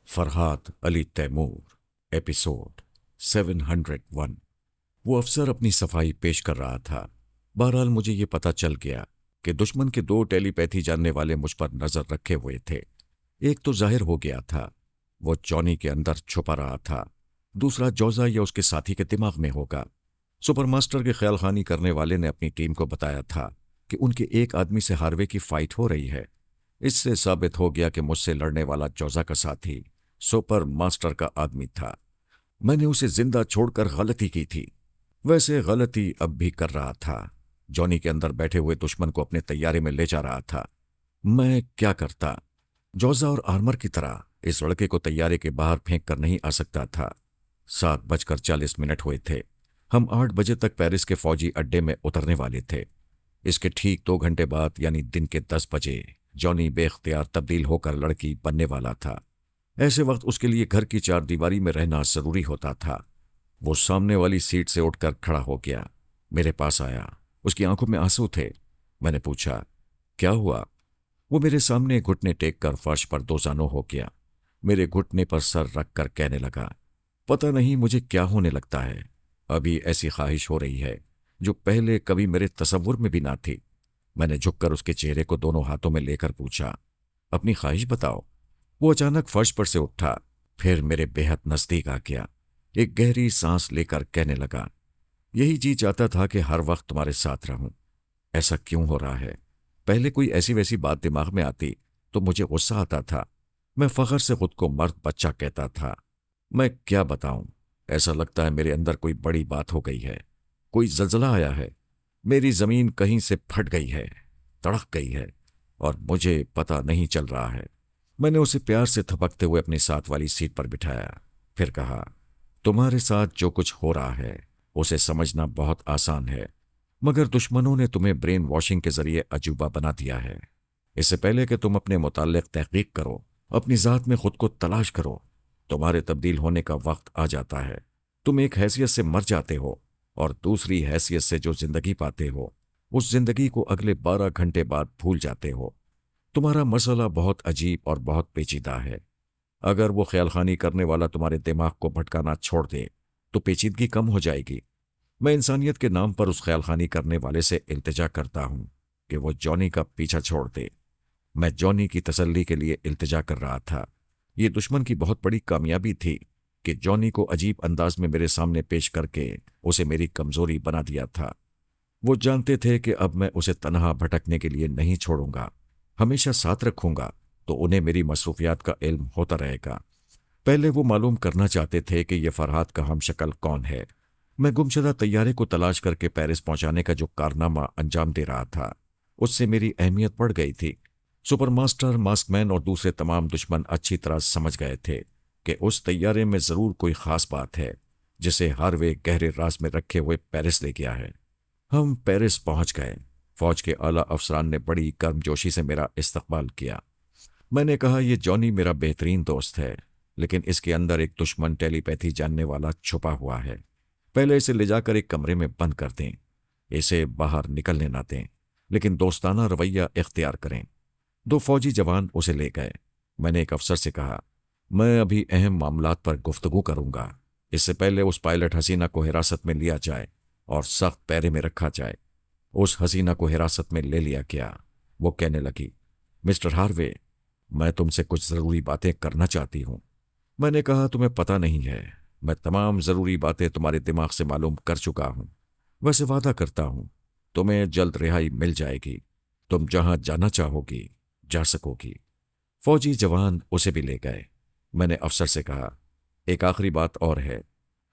Farhad Ali Taimur episode 701। वो अफसर अपनी सफाई पेश कर रहा था। बहरहाल मुझे ये पता चल गया कि दुश्मन के दो टेलीपैथी जानने वाले मुझ पर नजर रखे हुए थे। एक तो जाहिर हो गया था, वो जॉनी के अंदर छुपा रहा था। दूसरा जोजा या उसके साथी के दिमाग में होगा। सुपरमास्टर के ख्याल खानी करने वाले ने अपनी टीम को बताया था कि उनके एक आदमी से हार्वे की फाइट हो रही है। इससे साबित हो गया कि मुझसे लड़ने वाला जोजा का साथी सुपर मास्टर का आदमी था। मैंने उसे जिंदा छोड़कर गलती की थी। वैसे गलती अब भी कर रहा था। जॉनी के अंदर बैठे हुए दुश्मन को अपने तैयारे में ले जा रहा था। मैं क्या करता? जोजा और आर्मर की तरह इस लड़के को तैयारे के बाहर फेंक कर नहीं आ सकता था। 7:40 हुए थे। हम 8 बजे तक पेरिस के फौजी अड्डे में उतरने वाले थे। इसके ठीक 2 घंटे बाद यानी दिन के 10 बजे जॉनी बेख्तियार तब्दील होकर लड़की बनने वाला था। ऐसे वक्त उसके लिए घर की चारदीवारी में रहना जरूरी होता था। वो सामने वाली सीट से उठकर खड़ा हो गया, मेरे पास आया। उसकी आंखों में आंसू थे। मैंने पूछा, क्या हुआ? वो मेरे सामने घुटने टेक कर फर्श पर दोजानो हो गया। मेरे घुटने पर सर रख कर कहने लगा, पता नहीं मुझे क्या होने लगता है। अभी ऐसी ख्वाहिश हो रही है जो पहले कभी मेरे तसव्वुर में भी ना थी। मैंने झुककर उसके चेहरे को दोनों हाथों में लेकर पूछा, अपनी ख्वाहिश बताओ। वो अचानक फर्श पर से उठा, फिर मेरे बेहद नजदीक आ गया। एक गहरी सांस लेकर कहने लगा, यही जी चाहता था कि हर वक्त तुम्हारे साथ रहूं। ऐसा क्यों हो रहा है? पहले कोई ऐसी वैसी बात दिमाग में आती तो मुझे गुस्सा आता था। मैं फख्र से खुद को मर्द बच्चा कहता था। मैं क्या बताऊं, ऐसा लगता है मेरे अंदर कोई बड़ी बात हो गई है। कोई जल्जला आया है। मेरी जमीन कहीं से फट गई है, तड़क गई है, और मुझे पता नहीं चल रहा है। मैंने उसे प्यार से थपकते हुए अपनी साथ वाली सीट पर बिठाया। फिर कहा, तुम्हारे साथ जो कुछ हो रहा है उसे समझना बहुत आसान है, मगर दुश्मनों ने तुम्हें ब्रेन वॉशिंग के जरिए अजूबा बना दिया है। इससे पहले कि तुम अपने मुताल्लिक तहकीक करो, अपनी जात में खुद को तलाश करो। तुम्हारे तब्दील होने का वक्त आ जाता है। तुम एक हैसियत से मर जाते हो और दूसरी हैसियत से जो जिंदगी पाते हो उस जिंदगी को अगले 12 घंटे बाद भूल जाते हो। तुम्हारा मसला बहुत अजीब और बहुत पेचीदा है। अगर वो ख्यालखानी करने वाला तुम्हारे दिमाग को भटकाना छोड़ दे तो पेचीदगी कम हो जाएगी। मैं इंसानियत के नाम पर उस ख्यालखानी करने वाले से इल्तिजा करता हूं कि वो जॉनी का पीछा छोड़ दे। मैं जॉनी की तसल्ली के लिए इल्तिजा कर रहा था। ये दुश्मन की बहुत बड़ी कामयाबी थी कि जॉनी को अजीब अंदाज में मेरे सामने पेश करके उसे मेरी कमजोरी बना दिया था। वो जानते थे कि अब मैं उसे तन्हा भटकने के लिए नहीं छोड़ूंगा, हमेशा साथ रखूंगा, तो उन्हें मेरी मसरूफियात का इल्म होता रहेगा। पहले वो मालूम करना चाहते थे कि यह फरहाद का हमशक्ल कौन है। मैं गुमशुदा तैयारे को तलाश करके पेरिस पहुंचाने का जो कारनामा अंजाम दे रहा था उससे मेरी अहमियत बढ़ गई थी। सुपरमास्टर, मास्कमैन और दूसरे तमाम दुश्मन अच्छी तरह समझ गए थे कि उस तैयारे में जरूर कोई खास बात है जिसे हार्वे गहरे राज में रखे हुए पेरिस ले गया है। हम पेरिस पहुंच गए। फौज के आला अफसरान ने बड़ी गर्मजोशी से मेरा इस्तकबाल किया। मैंने कहा, यह जॉनी मेरा बेहतरीन दोस्त है, लेकिन इसके अंदर एक दुश्मन टेलीपैथी जानने वाला छुपा हुआ है। पहले इसे ले जाकर एक कमरे में बंद कर दें, इसे बाहर निकलने ना दें, लेकिन दोस्ताना रवैया इख्तियार करें। 2 फौजी जवान उसे ले गए। मैंने एक अफसर से कहा, मैं अभी अहम मामलात पर गुफ्तगू करूंगा। इससे पहले उस पायलट हसीना को हिरासत में लिया जाए और सख्त पैरे में रखा जाए। उस हसीना को हिरासत में ले लिया गया। वो कहने लगी, मिस्टर हार्वे, मैं तुमसे कुछ जरूरी बातें करना चाहती हूं। मैंने कहा, तुम्हें पता नहीं है, मैं तमाम जरूरी बातें तुम्हारे दिमाग से मालूम कर चुका हूं। वैसे वादा करता हूं, तुम्हें जल्द रिहाई मिल जाएगी। तुम जहां जाना चाहोगी जा सकोगी। फौजी जवान उसे भी ले गए। मैंने अफसर से कहा, एक आखिरी बात और है।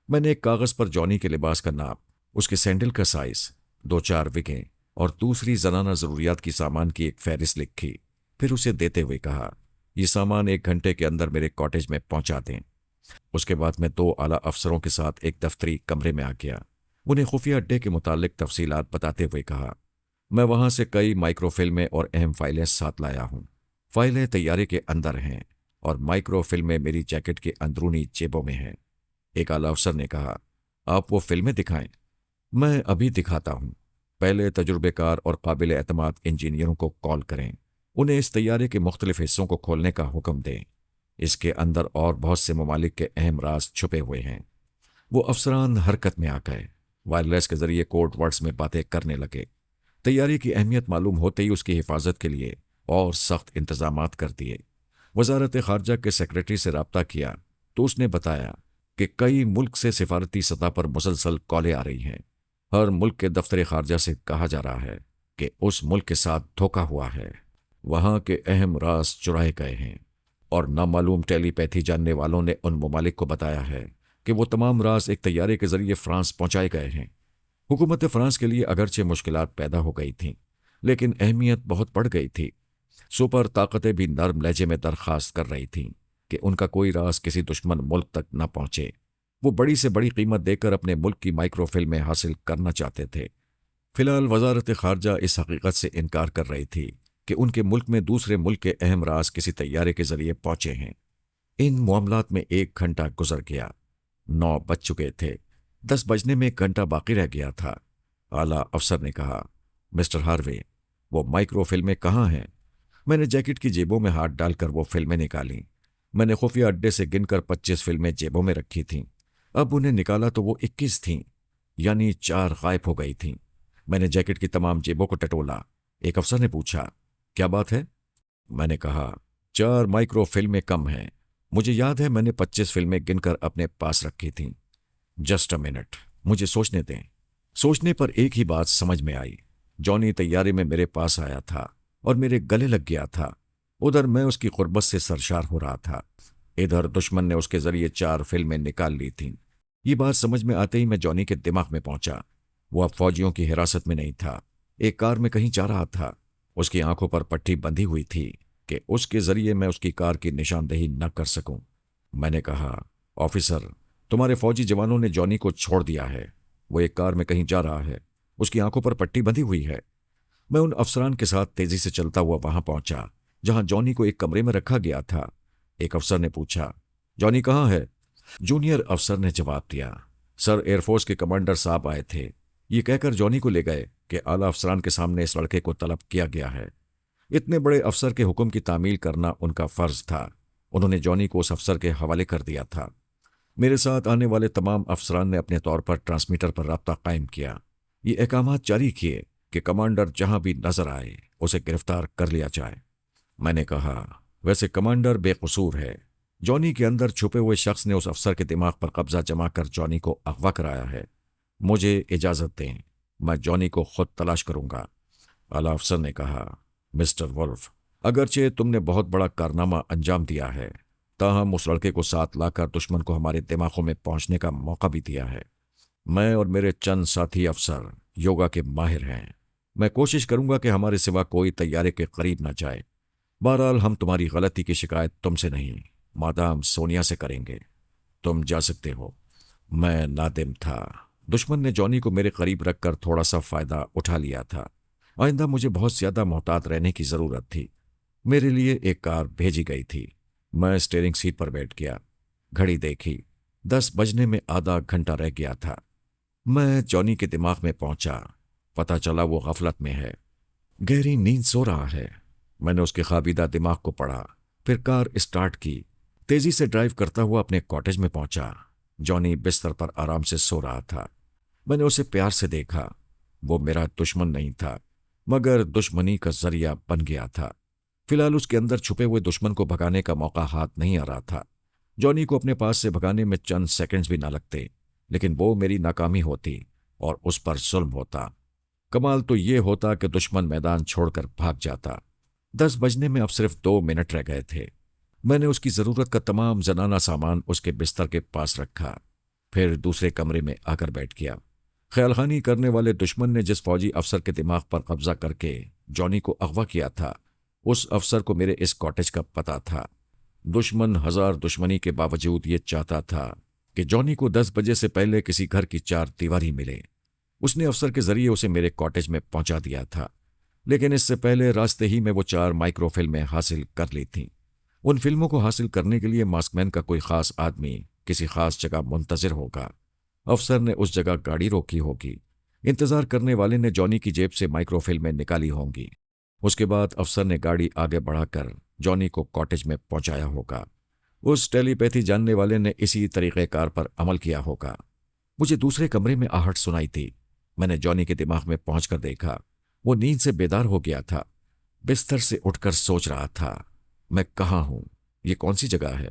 मैंने एक कागज पर जॉनी के लिबास का नाप, उसके सैंडल का साइज, 2-4 विकें और दूसरी जनाना जरूरियात की सामान की एक फहरिस्त लिखी। फिर उसे देते हुए कहा, यह सामान 1 घंटे के अंदर मेरे कॉटेज में पहुंचा दें। उसके बाद मैं 2 आला अफसरों के साथ एक दफ्तरी कमरे में आ गया। उन्हें खुफिया अड्डे के मुतालिक तफसीलात बताते हुए कहा, मैं वहां से कई माइक्रोफिल्में और अहम फाइलें साथ लाया हूं। फाइलें तैयारी के अंदर हैं और माइक्रोफिल्में मेरी जैकेट के अंदरूनी जेबों में हैं। एक आला अफसर ने कहा, आप वो फिल्में दिखाएं। मैं अभी दिखाता हूं। पहले तजुर्बेकार और काबिल एतमाद इंजीनियरों को कॉल करें। उन्हें इस तैयारे के मुख्तलिफ हिस्सों को खोलने का हुक्म दें। इसके अंदर और बहुत से ममालिक के अहम राज छुपे हुए हैं। वो अफसरान हरकत में आ गए। वायरलेस के जरिए कोड वर्ड्स में बातें करने लगे। तैयारी की अहमियत मालूम होते ही उसकी हिफाजत के लिए और सख्त इंतजामात कर दिए। वजारत खारजा के सेक्रेटरी से रब्ता किया तो उसने बताया कि कई मुल्क से सिफारती सतह पर मुसलसल कॉलें आ रही हैं। हर मुल्क के दफ्तर खारजा से कहा जा रहा है कि उस मुल्क के साथ धोखा हुआ है, वहां के अहम राज चुराए गए हैं, और नामालूम टेलीपैथी जानने वालों ने उन ममालिक को बताया है कि वो तमाम राज एक तैयारे के जरिए फ्रांस पहुंचाए गए हैं। हुकूमत फ्रांस के लिए अगरचे मुश्किलात पैदा हो गई थीं, लेकिन अहमियत बहुत बढ़ गई थी। सुपर ताकतें भी नर्म लहजे में दरखास्त कर रही थीं कि उनका कोई राज किसी दुश्मन मुल्क तक न पहुंचे। वो बड़ी से बड़ी कीमत देकर अपने मुल्क की माइक्रोफिल्में हासिल करना चाहते थे। फिलहाल वजारत खारजा इस हकीकत से इनकार कर रही थी कि उनके मुल्क में दूसरे मुल्क के अहम राज किसी तैयारे के जरिए पहुंचे हैं। इन मामलात में 1 घंटा गुजर गया। 9 बज चुके थे। 10 बजने में 1 घंटा बाकी रह गया था। आला अफसर ने कहा, मिस्टर हार्वे, वो माइक्रो फिल्में कहाँ हैं? मैंने जैकेट की जेबों में हाथ डालकर वो फिल्में निकाली। मैंने खुफिया अड्डे से गिनकर 25 फिल्में जेबों में रखी थीं। अब उन्हें निकाला तो वो 21 थीं, यानी 4 गायब हो गई थीं। मैंने जैकेट की तमाम जेबों को टटोला। एक अफसर ने पूछा, क्या बात है? मैंने कहा, 4 माइक्रो फिल्में कम हैं। मुझे याद है मैंने 25 फिल्में गिनकर अपने पास रखी थीं। जस्ट अ मिनट, मुझे सोचने दें। सोचने पर एक ही बात समझ में आई। जॉनी तैयारे में मेरे पास आया था और मेरे गले लग गया था। उधर मैं उसकी कुर्बत से सरशार हो रहा था, इधर दुश्मन ने उसके जरिए 4 फिल्में निकाल ली थीं। ये बात समझ में आते ही मैं जॉनी के दिमाग में पहुंचा। वो अब फौजियों की हिरासत में नहीं था, एक कार में कहीं जा रहा था। उसकी आंखों पर पट्टी बंधी हुई थी कि उसके जरिए मैं उसकी कार की निशानदेही न कर सकूं। मैंने कहा, ऑफिसर, तुम्हारे फौजी जवानों ने जॉनी को छोड़ दिया है। वो एक कार में कहीं जा रहा है, उसकी आंखों पर पट्टी बंधी हुई है। मैं उन अफसरान के साथ तेजी से चलता हुआ वहां पहुंचा जहां जॉनी को एक कमरे में रखा गया था। एक अफसर ने पूछा, जॉनी कहाँ है? जूनियर अफसर ने जवाब दिया, सर, एयरफोर्स के कमांडर साहब आए थे। ये कहकर जॉनी को ले गए कि आला अफसरान के सामने इस लड़के को तलब किया गया है। इतने बड़े अफसर के हुक्म की तामील करना उनका फर्ज था। उन्होंने जॉनी को उस अफसर के हवाले कर दिया था। मेरे साथ आने वाले तमाम अफसरान ने अपने तौर पर ट्रांसमीटर पर रब्ता कायम किया। ये अहकामात जारी किए कि कमांडर जहां भी नजर आए उसे गिरफ्तार कर लिया जाए। मैंने कहा, वैसे कमांडर बेकसूर है। जॉनी के अंदर छुपे हुए शख्स ने उस अफसर के दिमाग पर कब्जा जमा कर जॉनी को अगवा कराया है। मुझे इजाजत दें, मैं जॉनी को खुद तलाश करूंगा। आला अफसर ने कहा, मिस्टर वुल्फ, अगरचे तुमने बहुत बड़ा कारनामा अंजाम दिया है, ताहम उस लड़के को साथ लाकर दुश्मन को हमारे दिमागों में पहुंचने का मौका भी दिया है। मैं और मेरे चंद साथी अफसर योगा के माहिर हैं। मैं कोशिश करूंगा कि हमारे सिवा कोई तैयारे के करीब न जाए। बहरहाल हम तुम्हारी गलती की शिकायत तुमसे नहीं, मादाम सोनिया से करेंगे। तुम जा सकते हो। मैं नादिम था। दुश्मन ने जॉनी को मेरे करीब रखकर थोड़ा सा फायदा उठा लिया था। आइंदा मुझे बहुत ज्यादा मोहतात रहने की जरूरत थी। मेरे लिए एक कार भेजी गई थी। मैं स्टीयरिंग सीट पर बैठ गया। घड़ी देखी, 10 बजने में आधा घंटा रह गया था। मैं जॉनी के दिमाग में पहुंचा। पता चला वो गफलत में है, गहरी नींद सो रहा है। मैंने उसके खाबीदा दिमाग को पढ़ा, फिर कार स्टार्ट की। तेजी से ड्राइव करता हुआ अपने कॉटेज में पहुंचा। जॉनी बिस्तर पर आराम से सो रहा था। मैंने उसे प्यार से देखा। वो मेरा दुश्मन नहीं था, मगर दुश्मनी का जरिया बन गया था। फिलहाल उसके अंदर छुपे हुए दुश्मन को भगाने का मौका हाथ नहीं आ रहा था। जॉनी को अपने पास से भगाने में चंद सेकंड्स भी ना लगते, लेकिन वो मेरी नाकामी होती और उस पर जुल्म होता। कमाल तो ये होता कि दुश्मन मैदान छोड़कर भाग जाता। 10 बजने में अब सिर्फ 2 मिनट रह गए थे। मैंने उसकी जरूरत का तमाम जनाना सामान उसके बिस्तर के पास रखा, फिर दूसरे कमरे में आकर बैठ गया। ख्यालखानी करने वाले दुश्मन ने जिस फौजी अफसर के दिमाग पर कब्जा करके जॉनी को अगवा किया था, उस अफसर को मेरे इस कॉटेज का पता था। दुश्मन हजार दुश्मनी के बावजूद ये चाहता था कि जॉनी को 10 बजे से पहले किसी घर की 4 दीवारी मिले। उसने अफसर के जरिए उसे मेरे कॉटेज में पहुंचा दिया था, लेकिन इससे पहले रास्ते ही में वो 4 माइक्रो फिल्में हासिल कर ली थीं। उन फिल्मों को हासिल करने के लिए मास्कमैन का कोई खास आदमी किसी खास जगह मुंतजिर होगा। अफसर ने उस जगह गाड़ी रोकी होगी। इंतजार करने वाले ने जॉनी की जेब से माइक्रो फिल्में निकाली होंगी। उसके बाद अफसर ने गाड़ी आगे बढ़ाकर जॉनी को कॉटेज में पहुंचाया होगा। उस टेलीपैथी जानने वाले ने इसी तरीक़ेकार पर अमल किया होगा। मुझे दूसरे कमरे में आहट सुनाई थी। मैंने जॉनी के दिमाग में पहुंचकर देखा। वो नींद से बेदार हो गया था। बिस्तर से उठकर सोच रहा था, मैं कहाँ हूं, ये कौन सी जगह है।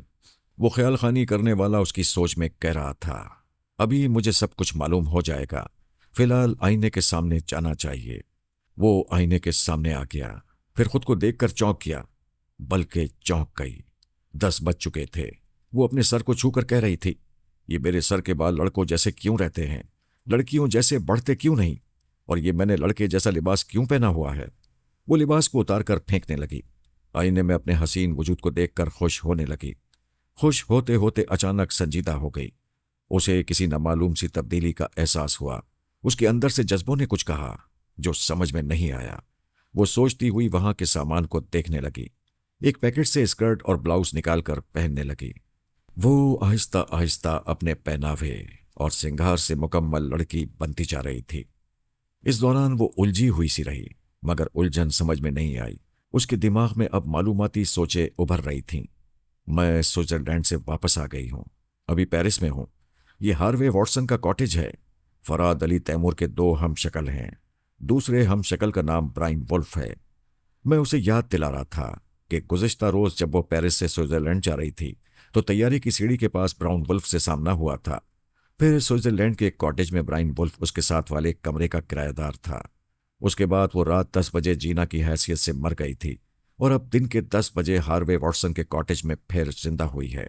वो ख्याल खानी करने वाला उसकी सोच में कह रहा था, अभी मुझे सब कुछ मालूम हो जाएगा, फिलहाल आईने के सामने जाना चाहिए। वो आईने के सामने आ गया, फिर खुद को देखकर चौंक गया, बल्कि चौंक गई। 10 बज चुके थे। वो अपने सर को छूकर कह रही थी, ये मेरे सर के बाल लड़कों जैसे क्यों रहते हैं, लड़कियों जैसे बढ़ते क्यों नहीं, और ये मैंने लड़के जैसा लिबास क्यों पहना हुआ है। वो लिबास को उतार कर फेंकने लगी। आईने में अपने हसीन वजूद को देखकर खुश होने लगी। खुश होते होते अचानक संजीदा हो गई। उसे किसी नामालूम सी तब्दीली का एहसास हुआ। उसके अंदर से जज्बों ने कुछ कहा जो समझ में नहीं आया। वो सोचती हुई वहां के सामान को देखने लगी। एक पैकेट से स्कर्ट और ब्लाउज निकालकर पहनने लगी। वो आहिस्ता आहिस्ता अपने पहनावे और श्रृंगार से मुकम्मल लड़की बनती जा रही थी। इस दौरान वो उलझी हुई सी रही, मगर उलझन समझ में नहीं आई। उसके दिमाग में अब मालूमाती सोचें उभर रही थीं। मैं स्विट्जरलैंड से वापस आ गई हूं, अभी पेरिस में हूं। ये हार्वे वॉटसन का कॉटेज है। फराद अली तैमूर के 2 हम शक्ल हैं। दूसरे हम शक्ल का नाम ब्राइन वुल्फ है। मैं उसे याद दिला रहा था कि गुज़िश्ता रोज जब वो पेरिस से स्विट्जरलैंड जा रही थी तो तैयारी की सीढ़ी के पास ब्राउन वुल्फ से सामना हुआ था। फिर स्विट्जरलैंड के एक कॉटेज में ब्राइन वुल्फ उसके साथ वाले कमरे का किराएदार था। उसके बाद वो रात 10 बजे जीना की हैसियत से मर गई थी और अब दिन के 10 बजे हार्वे वॉटसन के कॉटेज में फिर जिंदा हुई है।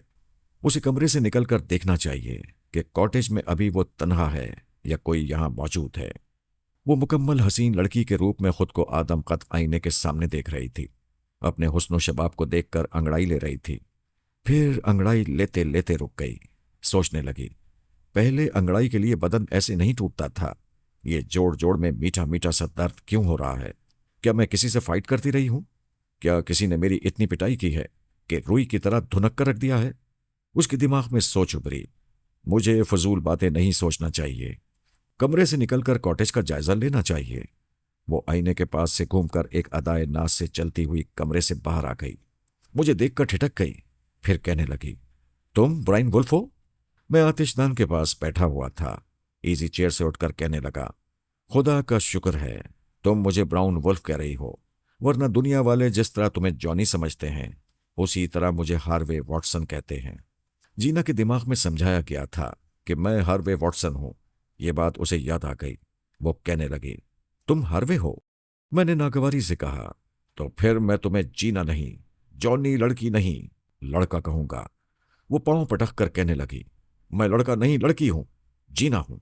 उसे कमरे से निकलकर देखना चाहिए कि कॉटेज में अभी वो तन्हा है या कोई यहां मौजूद है। वो मुकम्मल हसीन लड़की के रूप में खुद को आदम कद आईने के सामने देख रही थी। अपने हुस्न शबाब को देखकर अंगड़ाई ले रही थी। फिर अंगड़ाई लेते लेते रुक गई। सोचने लगी, पहले अंगड़ाई के लिए बदन ऐसे नहीं टूटता था। ये जोड़ जोड़ में मीठा मीठा सा दर्द क्यों हो रहा है। क्या मैं किसी से फाइट करती रही हूं? क्या किसी ने मेरी इतनी पिटाई की है कि रुई की तरह धुनक कर रख दिया है? उसके दिमाग में सोच उभरी, मुझे फजूल बातें नहीं सोचना चाहिए। कमरे से निकलकर कॉटेज का जायजा लेना चाहिए। वो आईने के पास से घूमकर एक अदाए नाज से चलती हुई कमरे से बाहर आ गई। मुझे देखकर ठिठक गई। फिर कहने लगी, तुम ब्राइन वुल्फ हो? मैं आतिशदान के पास बैठा हुआ था। इजी चेयर से उठकर कहने लगा, खुदा का शुक्र है तुम मुझे ब्राउन वुल्फ कह रही हो, वरना दुनिया वाले जिस तरह तुम्हें जॉनी समझते हैं उसी तरह मुझे हार्वे वॉटसन कहते हैं। जीना के दिमाग में समझाया गया था कि मैं हार्वे वॉटसन हूं। ये बात उसे याद आ गई। वो कहने लगी, तुम हार्वे हो? मैंने नागवारी से कहा, तो फिर मैं तुम्हें जीना नहीं, जॉनी लड़की नहीं, लड़का कहूंगा। वो पांव पटक कर कहने लगी, मैं लड़का नहीं लड़की हूं, जीना हूं।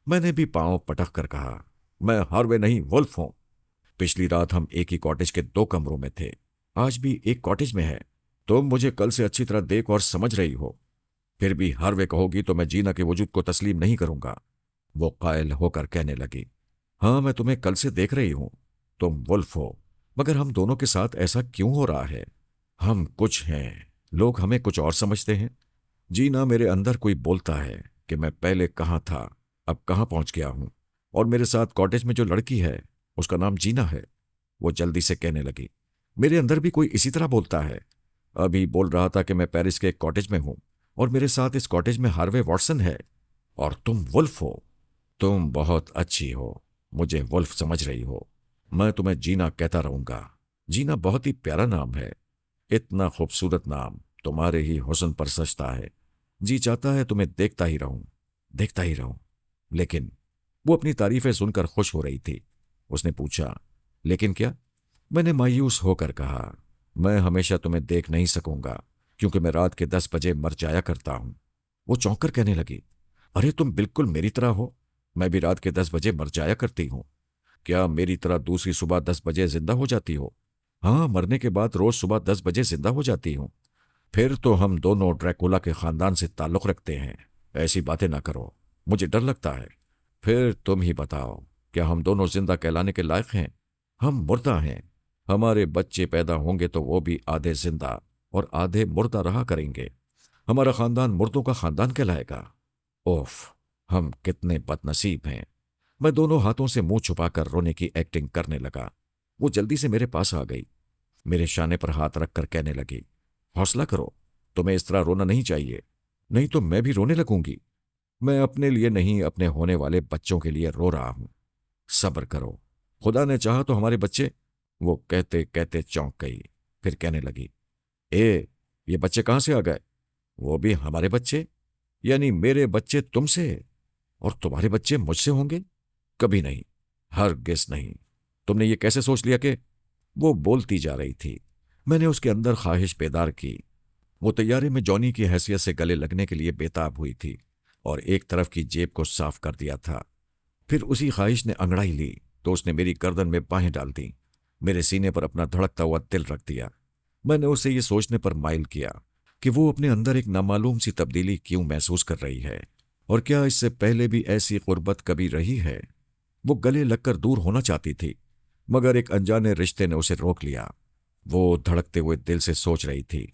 मैंने भी पांव पटक कर कहा, मैं हार्वे नहीं वुल्फ हूं। पिछली रात हम एक ही कॉटेज के 2 कमरों में थे, आज भी एक कॉटेज में है। तुम मुझे कल से अच्छी तरह देख और समझ रही हो, फिर भी हार्वे कहोगी तो मैं जीना के वजूद को तस्लीम नहीं करूंगा। वो कायल होकर कहने लगी, हाँ मैं तुम्हें कल से देख रही हूं, तुम वुल्फ हो, मगर हम दोनों के साथ ऐसा क्यों हो रहा है? हम कुछ हैं, लोग हमें कुछ और समझते हैं। जीना मेरे अंदर कोई बोलता है कि मैं पहले कहाँ था, अब कहाँ पहुंच गया हूं, और मेरे साथ कॉटेज में जो लड़की है उसका नाम जीना है। वो जल्दी से कहने लगी, मेरे अंदर भी कोई इसी तरह बोलता है। अभी बोल रहा था कि मैं पेरिस के एक कॉटेज में हूं और मेरे साथ इस कॉटेज में हार्वे वॉटसन है, और तुम वुल्फ हो। तुम बहुत अच्छी हो, मुझे वुल्फ समझ रही हो। मैं तुम्हें जीना कहता रहूंगा। जीना बहुत ही प्यारा नाम है। इतना खूबसूरत नाम तुम्हारे ही हुस्न पर सजता है। जी चाहता है तुम्हें देखता ही रहूं, देखता ही रहूं। लेकिन वो अपनी तारीफें सुनकर खुश हो रही थी। उसने पूछा, लेकिन क्या? मैंने मायूस होकर कहा, मैं हमेशा तुम्हें देख नहीं सकूंगा क्योंकि मैं रात के 10 बजे मर जाया करता हूं। वो चौंक कर कहने लगी, अरे तुम बिल्कुल मेरी तरह हो, मैं भी रात के 10 बजे मर जाया करती हूं। क्या मेरी तरह दूसरी सुबह 10 बजे जिंदा हो जाती हो? हाँ, मरने के बाद रोज सुबह 10 बजे जिंदा हो जाती हूं। फिर तो हम दोनों ड्रैकुला के खानदान से ताल्लुक रखते हैं। ऐसी बातें ना करो, मुझे डर लगता है। फिर तुम ही बताओ, क्या हम दोनों जिंदा कहलाने के लायक हैं? हम मुर्दा हैं। हमारे बच्चे पैदा होंगे तो वो भी आधे जिंदा और आधे मुर्दा रहा करेंगे। हमारा खानदान मुर्दों का खानदान कहलाएगा। ओफ, हम कितने बदनसीब हैं। मैं दोनों हाथों से मुंह छुपाकर रोने की एक्टिंग करने लगा। वो जल्दी से मेरे पास आ गई, मेरे शाने पर हाथ रखकर कहने लगी, हौसला करो, तुम्हें इस तरह रोना नहीं चाहिए, नहीं तो मैं भी रोने लगूंगी। मैं अपने लिए नहीं, अपने होने वाले बच्चों के लिए रो रहा हूं। सब्र करो, खुदा ने चाहा तो हमारे बच्चे। वो कहते कहते चौंक गई, फिर कहने लगी, ये बच्चे कहां से आ गए? वो भी हमारे बच्चे? यानी मेरे बच्चे तुमसे और तुम्हारे बच्चे मुझसे होंगे? कभी नहीं, हरगिज़ नहीं। तुमने ये कैसे सोच लिया कि? वो बोलती जा रही थी। मैंने उसके अंदर ख्वाहिश बेदार की। वो तैयारे में जॉनी की हैसियत से गले लगने के लिए बेताब हुई थी और एक तरफ की जेब को साफ कर दिया था। फिर उसी ख्वाहिश ने अंगड़ाई ली तो उसने मेरी गर्दन में बाहें डाल दी, मेरे सीने पर अपना धड़कता हुआ दिल रख दिया। मैंने उसे ये सोचने पर माइल किया कि वो अपने अंदर एक नामालूम सी तब्दीली क्यों महसूस कर रही है, और क्या इससे पहले भी ऐसी गुर्बत कभी रही है। वो गले लगकर दूर होना चाहती थी, मगर एक अनजाने रिश्ते ने उसे रोक लिया। वो धड़कते हुए दिल से सोच रही थी,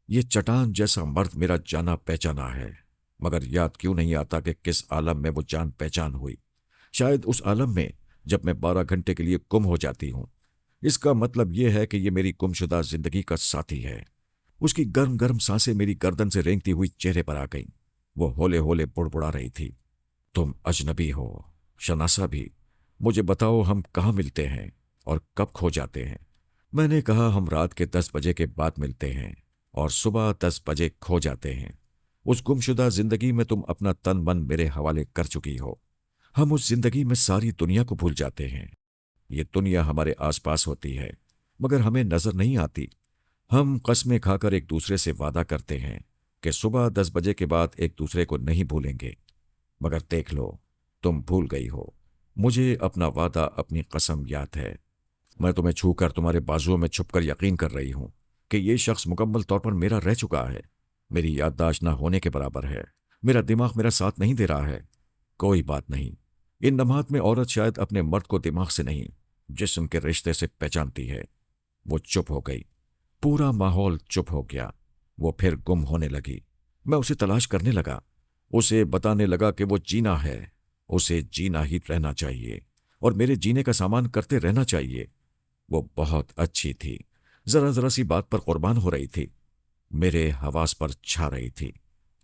ये चट्टान जैसा मर्द मेरा जाना पहचाना है, मगर याद क्यों नहीं आता कि किस आलम में वो जान पहचान हुई। शायद उस आलम में जब मैं 12 घंटे के लिए गुम हो जाती हूं। इसका मतलब यह है कि ये मेरी गुमशुदा जिंदगी का साथी है। उसकी गर्म गर्म सांसें मेरी गर्दन से रेंगती हुई चेहरे पर आ गईं। वो होले होले बुड़बुड़ा रही थी, तुम अजनबी हो, शनासा भी। मुझे बताओ हम कहाँ मिलते हैं और कब खो जाते हैं? मैंने कहा हम रात के 10 बजे के बाद मिलते हैं और सुबह 10 बजे खो जाते हैं। उस गुमशुदा जिंदगी में तुम अपना तन मन मेरे हवाले कर चुकी हो। हम उस जिंदगी में सारी दुनिया को भूल जाते हैं। ये दुनिया हमारे आसपास होती है, मगर हमें नजर नहीं आती। हम कस्में खाकर एक दूसरे से वादा करते हैं कि सुबह 10 बजे के बाद एक दूसरे को नहीं भूलेंगे, मगर देख लो, तुम भूल गई हो। मुझे अपना वादा, अपनी कसम याद है। मैं तुम्हें छूकर तुम्हारे बाजुओं में छुपकर यकीन कर रही हूं कि ये शख्स मुकम्मल तौर पर मेरा रह चुका है। मेरी याददाश्त ना होने के बराबर है। मेरा दिमाग मेरा साथ नहीं दे रहा है। कोई बात नहीं, इन लम्हात में औरत शायद अपने मर्द को दिमाग से नहीं, जिस्म के रिश्ते से पहचानती है। वो चुप हो गई। पूरा माहौल चुप हो गया। वो फिर गुम होने लगी। मैं उसे तलाश करने लगा, उसे बताने लगा कि वो जीना है, उसे जीना ही रहना चाहिए और मेरे जीने का सामान करते रहना चाहिए। वो बहुत अच्छी थी, जरा जरा सी बात पर कुर्बान हो रही थी, मेरे हवास पर छा रही थी,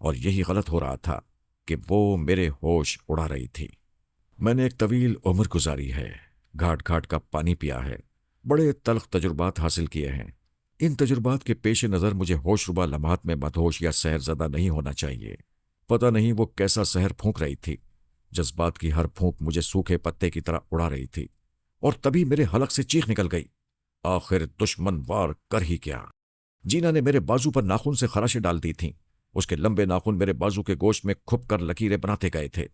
और यही गलत हो रहा था कि वो मेरे होश उड़ा रही थी। मैंने एक तवील उम्र गुजारी है, घाट घाट का पानी पिया है, बड़े तल्ख तजुर्बात हासिल किए हैं। इन तजुर्बात के पेश नज़र मुझे होशरुबा लम्हात में मदहोश या सहरज़दा नहीं होना चाहिए। पता नहीं वो कैसा सहर फूंक रही थी। जज्बात की हर फूंक मुझे सूखे पत्ते की तरह उड़ा रही थी, और तभी मेरे हलक से चीख निकल गई, आखिर दुश्मन वार कर ही क्या। जीना ने मेरे बाजू पर नाखून से खराशें डाल दी थीं। उसके लंबे नाखून मेरे बाजू के गोश्त में खुप कर लकीरें बनाते गए थे।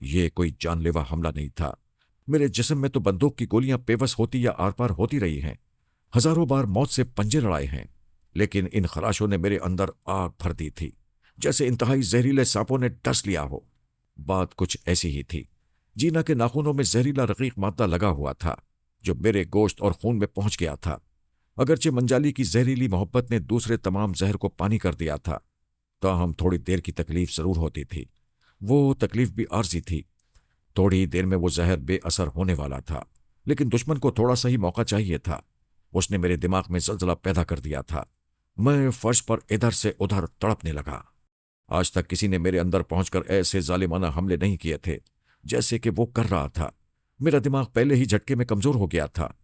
ये कोई जानलेवा हमला नहीं था। मेरे जिस्म में तो बंदूक की गोलियां बेबस होती या आर पार होती रही हैं। हजारों बार मौत से पंजे लड़ाए हैं, लेकिन इन खराशों ने मेरे अंदर आग भर दी थी, जैसे इंतहाई जहरीले सांपों ने डस लिया हो। बात कुछ ऐसी ही थी। जीना के नाखूनों में जहरीला रकीक मादा लगा हुआ था, जो मेरे गोश्त और खून में पहुंच गया था। अगरचे मंजाली की जहरीली मोहब्बत ने दूसरे तमाम जहर को पानी कर दिया था, ताहम थोड़ी देर की तकलीफ जरूर होती थी। वो तकलीफ भी आर्जी थी। थोड़ी देर में वो जहर बेअसर होने वाला था, लेकिन दुश्मन को थोड़ा सा ही मौका चाहिए था। उसने मेरे दिमाग में जलजला पैदा कर दिया था। मैं फर्श पर इधर से उधर तड़पने लगा। आज तक किसी ने मेरे अंदर पहुंचकर ऐसे जालिमाना हमले नहीं किए थे जैसे कि वो कर रहा था। मेरा दिमाग पहले ही झटके में कमजोर हो गया था।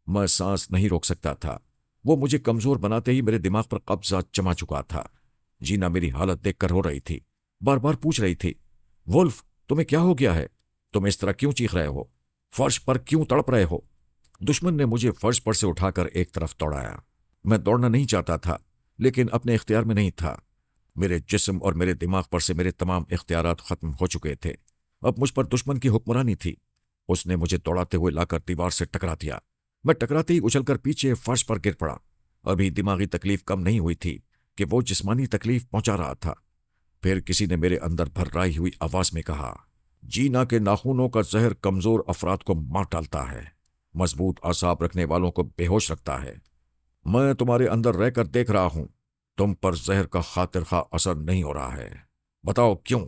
मैं सांस नहीं रोक सकता था। वो मुझे कमजोर बनाते ही मेरे दिमाग पर कब्जा जमा चुका था। जीना मेरी हालत देखकर रो रही थी, बार बार पूछ रही थी, वुल्फ तुम्हें क्या हो गया है? तुम इस तरह क्यों चीख रहे हो? फर्श पर क्यों तड़प रहे हो? दुश्मन ने मुझे फर्श पर से उठाकर एक तरफ दौड़ाया। मैं दौड़ना नहीं चाहता था, लेकिन अपने इख्तियार में नहीं था। मेरे जिस्म और मेरे दिमाग पर से मेरे तमाम इख्तियारात खत्म हो चुके थे। अब मुझ पर दुश्मन की हुक्मरानी थी। उसने मुझे दौड़ाते हुए लाकर दीवार से टकरा दिया। मैं टकराते ही उछलकर पीछे फर्श पर गिर पड़ा। अभी दिमागी तकलीफ कम नहीं हुई थी कि वो जिस्मानी तकलीफ पहुंचा रहा था। फिर किसी ने मेरे अंदर भर्राई हुई आवाज में कहा, जीना के नाखूनों का जहर कमजोर अफराद को मार डालता है, मजबूत आसाब रखने वालों को बेहोश रखता है। मैं तुम्हारे अंदर रहकर देख रहा हूं, तुम पर जहर का खातिर खा असर नहीं हो रहा है। बताओ क्यों?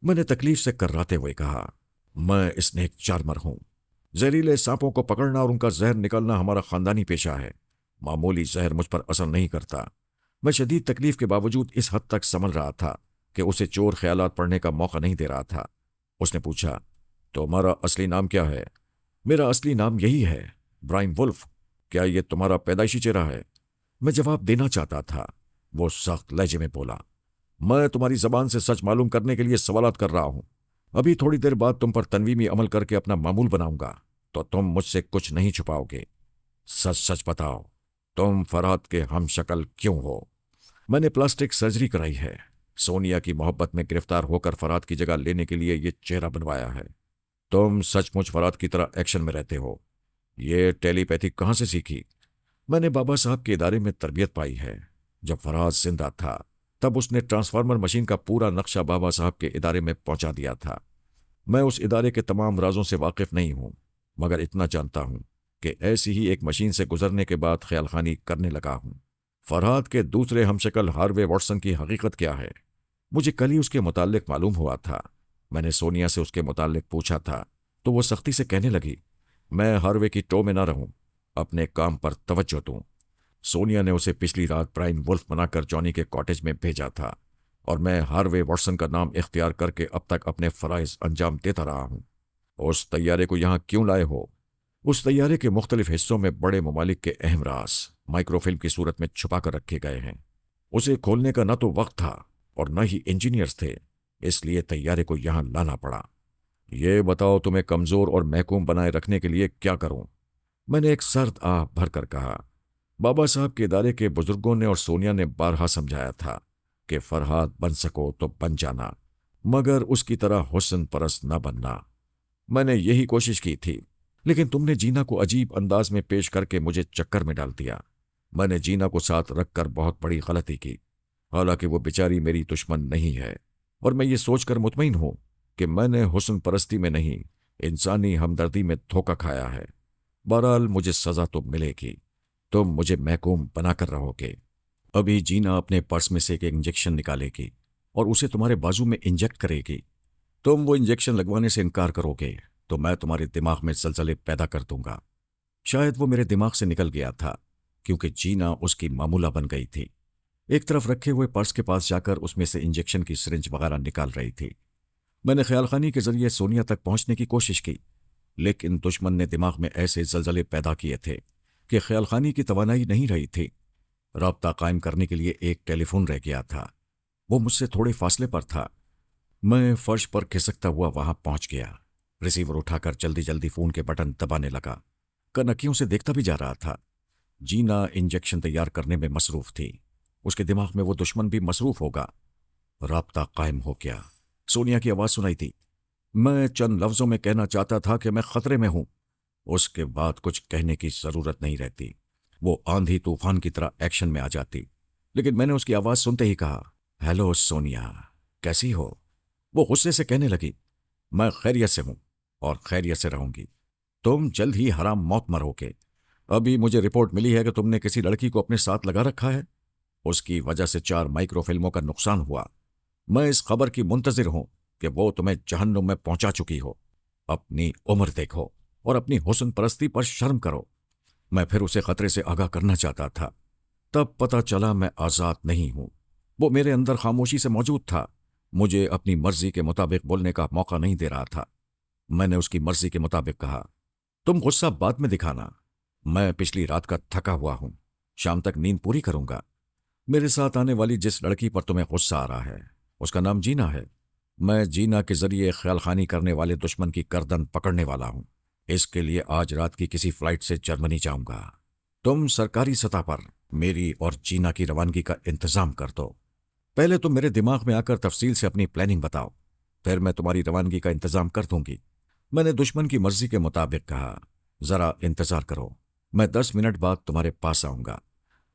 मैंने तकलीफ से कर्राते हुए कहा, मैं स्नेक चार्मर हूं। जहरीले सांपों को पकड़ना और उनका जहर निकलना हमारा खानदानी पेशा है। मामूली जहर मुझ पर असर नहीं करता। मैं शदीद तकलीफ के बावजूद इस हद तक संभल रहा था कि उसे चोर ख्यालात पढ़ने का मौका नहीं दे रहा था। उसने पूछा, तुम्हारा असली नाम क्या है? मेरा असली नाम यही है, ब्रायन वुल्फ। क्या यह तुम्हारा पैदाइशी चेहरा है? मैं जवाब देना चाहता था। वो सख्त लहजे में बोला, मैं तुम्हारी जबान से सच मालूम करने के लिए सवालात कर रहा हूं। अभी थोड़ी देर बाद तुम पर तनवीमी अमल करके अपना मामूल बनाऊंगा, तो तुम मुझसे कुछ नहीं छुपाओगे। सच सच बताओ, तुम फरहाद के हम शक्ल क्यों हो? मैंने प्लास्टिक सर्जरी कराई है। सोनिया की मोहब्बत में गिरफ्तार होकर फरहाद की जगह लेने के लिए ये चेहरा बनवाया है। तुम सचमुच फरहाद की तरह एक्शन में रहते हो। ये टेलीपैथी कहाँ से सीखी? मैंने बाबा साहब के इदारे में तरबियत पाई है। जब फरहाद जिंदा था तब उसने ट्रांसफार्मर मशीन का पूरा नक्शा बाबा साहब के इदारे में पहुंचा दिया था। मैं उस इदारे के तमाम राजों से वाकिफ नहीं हूं, मगर इतना जानता हूं कि ऐसी ही एक मशीन से गुजरने के बाद ख्यालखानी करने लगा हूं। फरहाद के दूसरे हमशक्ल हार्वे वॉटसन की हकीकत क्या है? मुझे कल ही उसके मुताल्लिक मालूम हुआ था। मैंने सोनिया से उसके मुताल्लिक पूछा था तो वो सख्ती से कहने लगी, मैं हार्वे की टो में ना रहूं, अपने काम पर तवज्जो दूं। सोनिया ने उसे पिछली रात ब्रायन वुल्फ बनाकर जॉनी के कॉटेज में भेजा था और मैं हार्वे वॉटसन का नाम इख्तियार करके अब तक अपने फराइज अंजाम देता रहा हूं। उस तैयारे को यहां क्यों लाए हो? उस तैयारे के मुख्तलिफ हिस्सों में बड़े ममालिक के अहम राज माइक्रोफिल्म की सूरत में छुपा कर रखे गए हैं। उसे खोलने का न तो वक्त था और न ही इंजीनियर्स थे, इसलिए तैयारे को यहां लाना पड़ा। ये बताओ, तुम्हें कमजोर और महकूम बनाए रखने के लिए क्या करूं? मैंने एक सर्द आह भरकर कहा। बाबा साहब के इदारे के बुजुर्गों ने और सोनिया ने बारहा समझाया था कि फरहाद बन सको तो बन जाना, मगर उसकी तरह हुस्न परस्त न बनना। मैंने यही कोशिश की थी, लेकिन तुमने जीना को अजीब अंदाज में पेश करके मुझे चक्कर में डाल दिया। मैंने जीना को साथ रखकर बहुत बड़ी गलती की। हालांकि वो बेचारी मेरी दुश्मन नहीं है, और मैं ये सोचकर मुतमईन हूं कि मैंने हुस्न परस्ती में नहीं, इंसानी हमदर्दी में धोखा खाया है। बहरहाल मुझे सजा तो मिलेगी, तुम मुझे महकूम बनाकर रहोगे। अभी जीना अपने पर्स में से एक इंजेक्शन निकालेगी और उसे तुम्हारे बाजू में इंजेक्ट करेगी। तुम वो इंजेक्शन लगवाने से इनकार करोगे तो मैं तुम्हारे दिमाग में जलजले पैदा कर दूंगा। शायद वो मेरे दिमाग से निकल गया था, क्योंकि जीना उसकी मामूला बन गई थी। एक तरफ रखे हुए पर्स के पास जाकर उसमें से इंजेक्शन की सिरिंज वगैरह निकाल रही थी। मैंने ख्यालखानी के जरिए सोनिया तक पहुंचने की कोशिश की, लेकिन दुश्मन ने दिमाग में ऐसे जलजले पैदा किए थे कि ख्यालखानी की तवानाई नहीं रही थी। राब्ता कायम करने के लिए एक टेलीफोन रह गया था। वो मुझसे थोड़े फासले पर था। मैं फर्श पर खिसकता हुआ वहां पहुंच गया। रिसीवर उठाकर जल्दी जल्दी फोन के बटन दबाने लगा। कनकियों से देखता भी जा रहा था। जीना इंजेक्शन तैयार करने में मसरूफ थी। उसके दिमाग में वो दुश्मन भी मसरूफ होगा। राब्ता कायम हो गया। सोनिया की आवाज सुनाई थी। मैं चंद लफ्जों में कहना चाहता था कि मैं खतरे में हूं। उसके बाद कुछ कहने की जरूरत नहीं रहती। वो आंधी तूफान की तरह एक्शन में आ जाती। लेकिन मैंने उसकी आवाज सुनते ही कहा, हेलो सोनिया, कैसी हो? वो गुस्से से कहने लगी, मैं खैरियत से हूं और खैरियत से रहूंगी। तुम जल्द ही हराम मौत मरोगे। अभी मुझे रिपोर्ट मिली है कि तुमने किसी लड़की को अपने साथ लगा रखा है। उसकी वजह से 4 माइक्रोफिल्मों का नुकसान हुआ। मैं इस खबर की मुंतजिर हूं कि वो तुम्हें जहन्नुम में पहुंचा चुकी हो। अपनी उम्र देखो और अपनी हुस्न परस्ती पर शर्म करो। मैं फिर उसे खतरे से आगाह करना चाहता था। तब पता चला मैं आजाद नहीं हूं। वो मेरे अंदर खामोशी से मौजूद था, मुझे अपनी मर्जी के मुताबिक बोलने का मौका नहीं दे रहा था। मैंने उसकी मर्जी के मुताबिक कहा, तुम गुस्सा बाद में दिखाना। मैं पिछली रात का थका हुआ हूं, शाम तक नींद पूरी करूंगा। मेरे साथ आने वाली जिस लड़की पर तुम्हें गुस्सा आ रहा है, उसका नाम जीना है। मैं जीना के जरिए ख्यालखानी करने वाले दुश्मन की गर्दन पकड़ने वाला हूं। इसके लिए आज रात की किसी फ्लाइट से जर्मनी जाऊंगा। तुम सरकारी सतह पर मेरी और जीना की रवानगी का इंतजाम कर दो। पहले तुम मेरे दिमाग में आकर तफसील से अपनी प्लानिंग बताओ, फिर मैं तुम्हारी रवानगी का इंतजाम कर दूंगी। मैंने दुश्मन की मर्जी के मुताबिक कहा, जरा इंतजार करो, मैं 10 मिनट बाद तुम्हारे पास आऊंगा।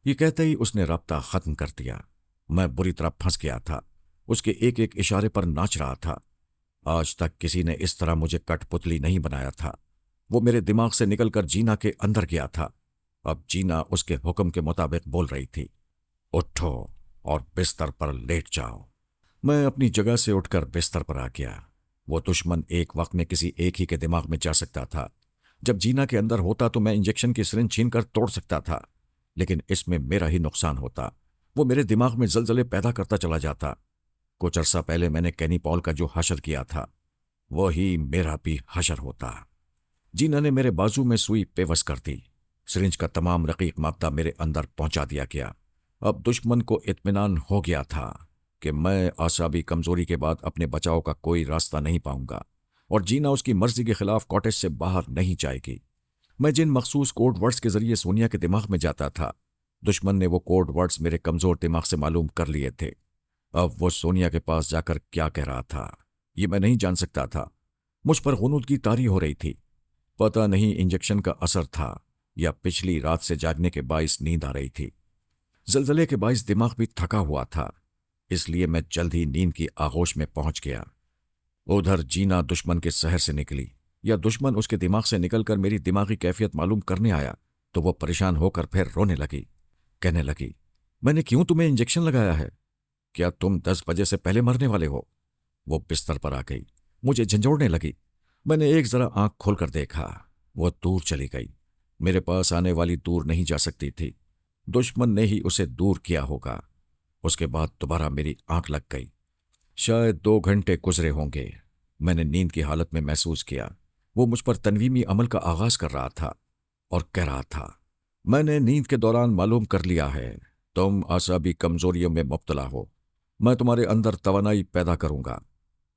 ये कहते ही उसने राब्ता खत्म कर दिया। मैं बुरी तरह फंस गया था। उसके एक एक इशारे पर नाच रहा था। आज तक किसी ने इस तरह मुझे कठपुतली नहीं बनाया था। वो मेरे दिमाग से निकलकर जीना के अंदर गया था। अब जीना उसके हुक्म के मुताबिक बोल रही थी, उठो और बिस्तर पर लेट जाओ। मैं अपनी जगह से उठकर बिस्तर पर आ गया। वो दुश्मन एक वक्त में किसी एक ही के दिमाग में जा सकता था। जब जीना के अंदर होता तो मैं इंजेक्शन की सिरिंज छीनकर तोड़ सकता था, लेकिन इसमें मेरा ही नुकसान होता। वो मेरे दिमाग में जलजले पैदा करता चला जाता। कुछ अरसा पहले मैंने कैनी पॉल का जो हशर किया था वही मेरा भी हशर होता। जीना ने मेरे बाजू में सुई पेवस कर दी। सिरिंज का तमाम रकीक मादा मेरे अंदर पहुंचा दिया गया। अब दुश्मन को इत्मीनान हो गया था कि मैं आसाबी कमजोरी के बाद अपने बचाव का कोई रास्ता नहीं पाऊंगा और जीना उसकी मर्जी के खिलाफ कॉटेज से बाहर नहीं जाएगी। मैं जिन मखसूस कोड वर्ड्स के जरिए सोनिया के दिमाग में जाता था, दुश्मन ने वो कोड वर्ड्स मेरे कमजोर दिमाग से मालूम कर लिए थे। अब वो सोनिया के पास जाकर क्या कह रहा था ये मैं नहीं जान सकता था। मुझ पर गुनूदगी तारी हो रही थी। पता नहीं इंजेक्शन का असर था या पिछली रात से जागने के बाइस नींद आ रही थी। जलजले के बाइस दिमाग भी थका हुआ था, इसलिए मैं जल्द ही नींद की आगोश में पहुंच गया। उधर जीना दुश्मन के शहर से निकली या दुश्मन उसके दिमाग से निकलकर मेरी दिमागी कैफियत मालूम करने आया तो वो परेशान होकर फिर रोने लगी। कहने लगी, मैंने क्यों तुम्हें इंजेक्शन लगाया है? क्या तुम 10 बजे से पहले मरने वाले हो? वो बिस्तर पर आ गई, मुझे झंझोड़ने लगी। मैंने एक जरा आंख खोलकर देखा, वो दूर चली गई। मेरे पास आने वाली दूर नहीं जा सकती थी। दुश्मन ने ही उसे दूर किया होगा। उसके बाद दोबारा मेरी आंख लग गई। शायद 2 घंटे गुजरे होंगे। मैंने नींद की हालत में महसूस किया वो मुझ पर तनवीमी अमल का आगाज कर रहा था और कह रहा था, मैंने नींद के दौरान मालूम कर लिया है तुम आसाबी कमजोरियों में मुब्तला हो। मैं तुम्हारे अंदर तवानाई पैदा करूंगा।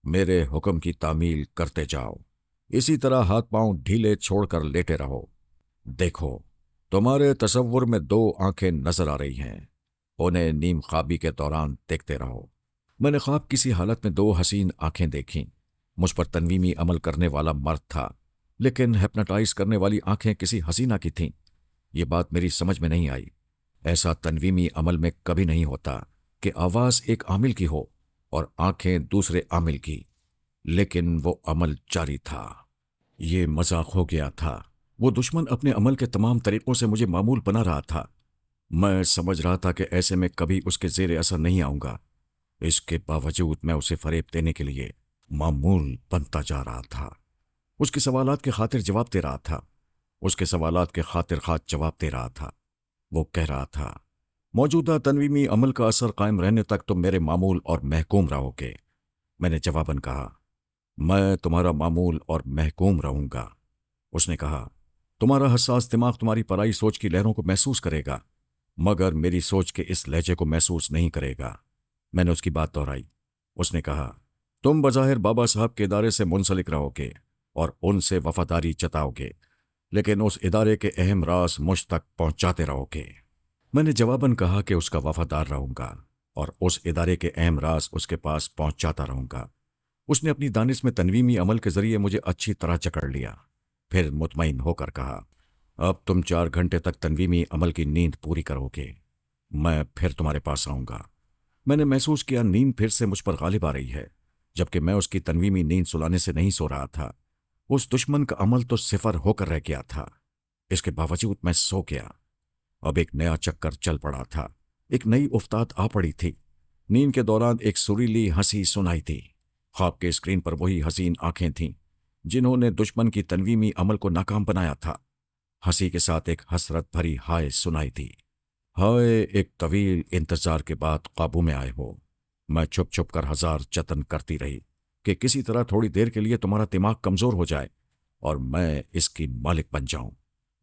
मेरे हुक्म की तामील करते जाओ। इसी तरह हाथ पांव ढीले छोड़कर लेटे रहो। देखो, तुम्हारे तसव्वुर में 2 आंखें नजर आ रही हैं। उन्हें नीम ख्वाबी के दौरान देखते रहो। मैंने ख्वाब किसी हालत में 2 हसीन आंखें देखीं। मुझ पर तनवीमी अमल करने वाला मर्द था, लेकिन हिप्नोटाइज करने वाली आंखें किसी हसीना की थीं। ये बात मेरी समझ में नहीं आई। ऐसा तनवीमी अमल में कभी नहीं होता कि आवाज एक आमिल की हो और आंखें दूसरे आमिल की, लेकिन वो अमल जारी था। ये मजाक हो गया था। वो दुश्मन अपने अमल के तमाम तरीकों से मुझे मामूल बना रहा था। मैं समझ रहा था कि ऐसे में कभी उसके जेर असर नहीं आऊंगा। इसके बावजूद मैं उसे फरेब देने के लिए मामूल बनता जा रहा था। उसके सवालात के खातिर जवाब दे रहा था। उसके सवालात के खातिर खात जवाब दे रहा था। वो कह रहा था, मौजूदा तनवीमी अमल का असर कायम रहने तक तुम मेरे मामूल और महकूम रहोगे। मैंने जवाबन कहा, मैं तुम्हारा मामूल और महकूम रहूंगा। उसने कहा, तुम्हारा हसास दिमाग तुम्हारी पराई सोच की लहरों को महसूस करेगा, मगर मेरी सोच के इस लहजे को महसूस नहीं करेगा। मैंने उसकी बात दोहराई। उसने कहा, तुम बज़ाहिर बाबा साहब के इदारे से मुंसलिक रहोगे और उनसे वफादारी जताओगे, लेकिन उस इदारे के अहम राज मुझ तक पहुंचाते रहोगे। मैंने जवाबन कहा कि उसका वफादार रहूंगा और उस इदारे के अहम राज उसके पास पहुंचाता रहूंगा। उसने अपनी दानिश में तनवीमी अमल के जरिए मुझे अच्छी तरह जकड़ लिया। फिर मुतमईन होकर कहा, अब तुम 4 घंटे तक तनवीमी अमल की नींद पूरी करोगे। मैं फिर तुम्हारे पास आऊंगा। मैंने महसूस किया नींद फिर से मुझ पर गालिब आ रही है, जबकि मैं उसकी तनवीमी नींद सुलाने से नहीं सो रहा था। उस दुश्मन का अमल तो सिफर होकर रह गया था। इसके बावजूद मैं सो गया। अब एक नया चक्कर चल पड़ा था। एक नई उफ्ताद आ पड़ी थी। नींद के दौरान एक सुरीली हंसी सुनाई थी। ख्वाब के स्क्रीन पर वही हसीन आंखें थीं जिन्होंने दुश्मन की तनवीमी अमल को नाकाम बनाया था। हंसी के साथ एक हसरत भरी हाय सुनाई थी। हाय, एक तवील इंतजार के बाद काबू में आए हो। मैं छुप छुप कर 1000 जतन करती रही कि किसी तरह थोड़ी देर के लिए तुम्हारा दिमाग कमजोर हो जाए और मैं इसकी मालिक बन जाऊं,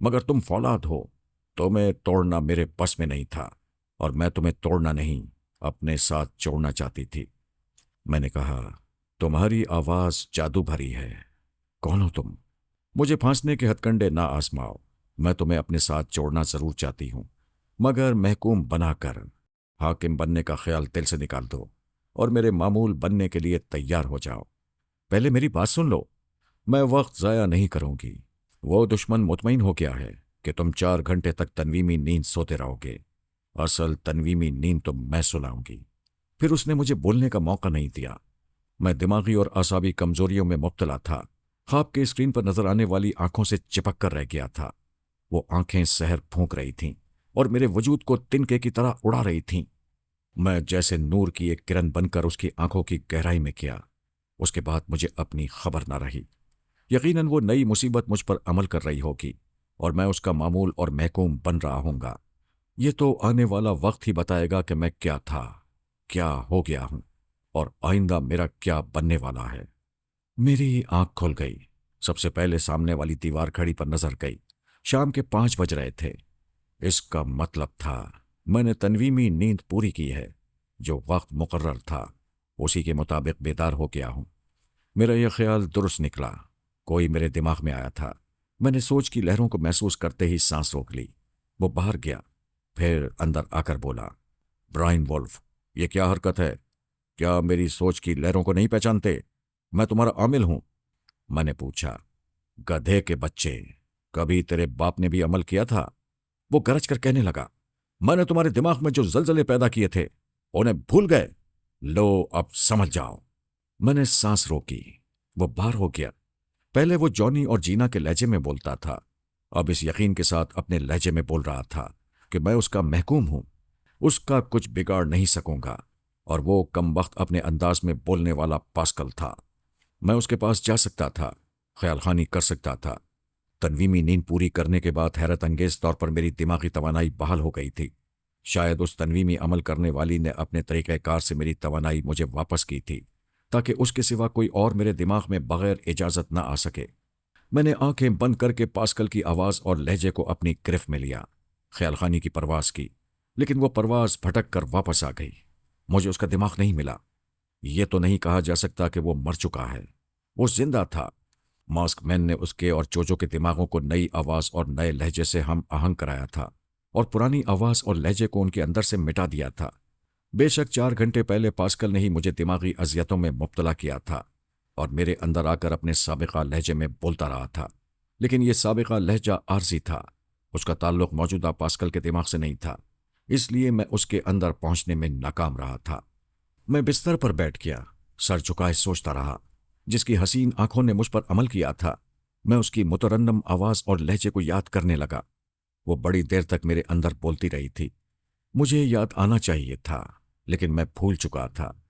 मगर तुम फौलाद हो। तुम्हें तोड़ना मेरे बस में नहीं था और मैं तुम्हें तोड़ना नहीं, अपने साथ जोड़ना चाहती थी। मैंने कहा, तुम्हारी आवाज जादू भरी है। कौन हो तुम? मुझे फांसने के हथकंडे ना आजमाओ। मैं तुम्हें अपने साथ जोड़ना जरूर चाहती हूं, मगर महकूम बनाकर। हाकिम बनने का ख्याल दिल से निकाल दो और मेरे मामूल बनने के लिए तैयार हो जाओ। पहले मेरी बात सुन लो। मैं वक्त जाया नहीं करूंगी। वो दुश्मन मुतमईन हो गया है कि तुम 4 घंटे तक तनवीमी नींद सोते रहोगे। असल तनवीमी नींद तो मैं सुलाऊंगी। फिर उसने मुझे बोलने का मौका नहीं दिया। मैं दिमागी और आसाबी कमजोरियों में मुब्तला था। ख्वाब के स्क्रीन पर नजर आने वाली आंखों से चिपक कर रह गया था। वो आंखें सहर फूंक रही थीं और मेरे वजूद को तिनके की तरह उड़ा रही थीं। मैं जैसे नूर की एक किरण बनकर उसकी आंखों की गहराई में गया। उसके बाद मुझे अपनी खबर न रही। यकीनन वो नई मुसीबत मुझ पर अमल कर रही होगी और मैं उसका मामूल और महकूम बन रहा हूंगा। ये तो आने वाला वक्त ही बताएगा कि मैं क्या था, क्या हो गया हूं और आइंदा मेरा क्या बनने वाला है। मेरी आंख खुल गई। सबसे पहले सामने वाली दीवार घड़ी पर नजर गई। शाम के 5 बज रहे थे। इसका मतलब था मैंने तन्वीमी नींद पूरी की है। जो वक्त मुकर्रर था उसी के मुताबिक बेदार हो गया हूं। मेरा यह ख्याल दुरुस्त निकला। कोई मेरे दिमाग में आया था। मैंने सोच की लहरों को महसूस करते ही सांस रोक ली। वो बाहर गया, फिर अंदर आकर बोला, ब्रायन वुल्फ, ये क्या हरकत है? क्या मेरी सोच की लहरों को नहीं पहचानते? मैं तुम्हारा आमिल हूं। मैंने पूछा, गधे के बच्चे, कभी तेरे बाप ने भी अमल किया था? वो गरज कर कहने लगा, मैंने तुम्हारे दिमाग में जो जलजले पैदा किए थे उन्हें भूल गए। लो अब समझ जाओ। मैंने सांस रोकी। वो बाहर हो गया। पहले वो जॉनी और जीना के लहजे में बोलता था। अब इस यकीन के साथ अपने लहजे में बोल रहा था कि मैं उसका महकूम हूं, उसका कुछ बिगाड़ नहीं सकूंगा। और वो कम वक्त अपने अंदाज में बोलने वाला पास्कल था। मैं उसके पास जा सकता था, ख्यालखानी कर सकता था। तन्वीमी नींद पूरी करने के बाद हैरत अंगेज तौर पर मेरी दिमागी तवानाई बहाल हो गई थी। शायद उस तन्वीमी अमल करने वाली ने अपने तरीक़ाकार से मेरी तवानाई मुझे वापस की थी, ताकि उसके सिवा कोई और मेरे दिमाग में बगैर इजाज़त न आ सके। मैंने आंखें बंद करके पास्कल की आवाज़ और लहजे को अपनी गिरफ्त में लिया। ख्यालखानी की परवाज़ की, लेकिन वो परवाज़ भटक कर वापस आ गई। मुझे उसका दिमाग नहीं मिला। ये तो नहीं कहा जा सकता कि वो मर चुका है। वो जिंदा था। मास्क मैन ने उसके और चोचो के दिमागों को नई आवाज़ और नए लहजे से हम आहंग कराया था और पुरानी आवाज़ और लहजे को उनके अंदर से मिटा दिया था। बेशक 4 घंटे पहले पास्कल ने ही मुझे दिमागी अजियतों में मुब्तला किया था और मेरे अंदर आकर अपने साबिका लहजे में बोलता रहा था, लेकिन यह साबिका लहजा आर्जी था। उसका ताल्लुक मौजूदा पास्कल के दिमाग से नहीं था, इसलिए मैं उसके अंदर पहुंचने में नाकाम रहा था। मैं बिस्तर पर बैठ गया, सर झुकाए सोचता रहा। जिसकी हसीन आंखों ने मुझ पर अमल किया था, मैं उसकी मुतरन्नम आवाज़ और लहजे को याद करने लगा। वो बड़ी देर तक मेरे अंदर बोलती रही थी। मुझे याद आना चाहिए था, लेकिन मैं भूल चुका था।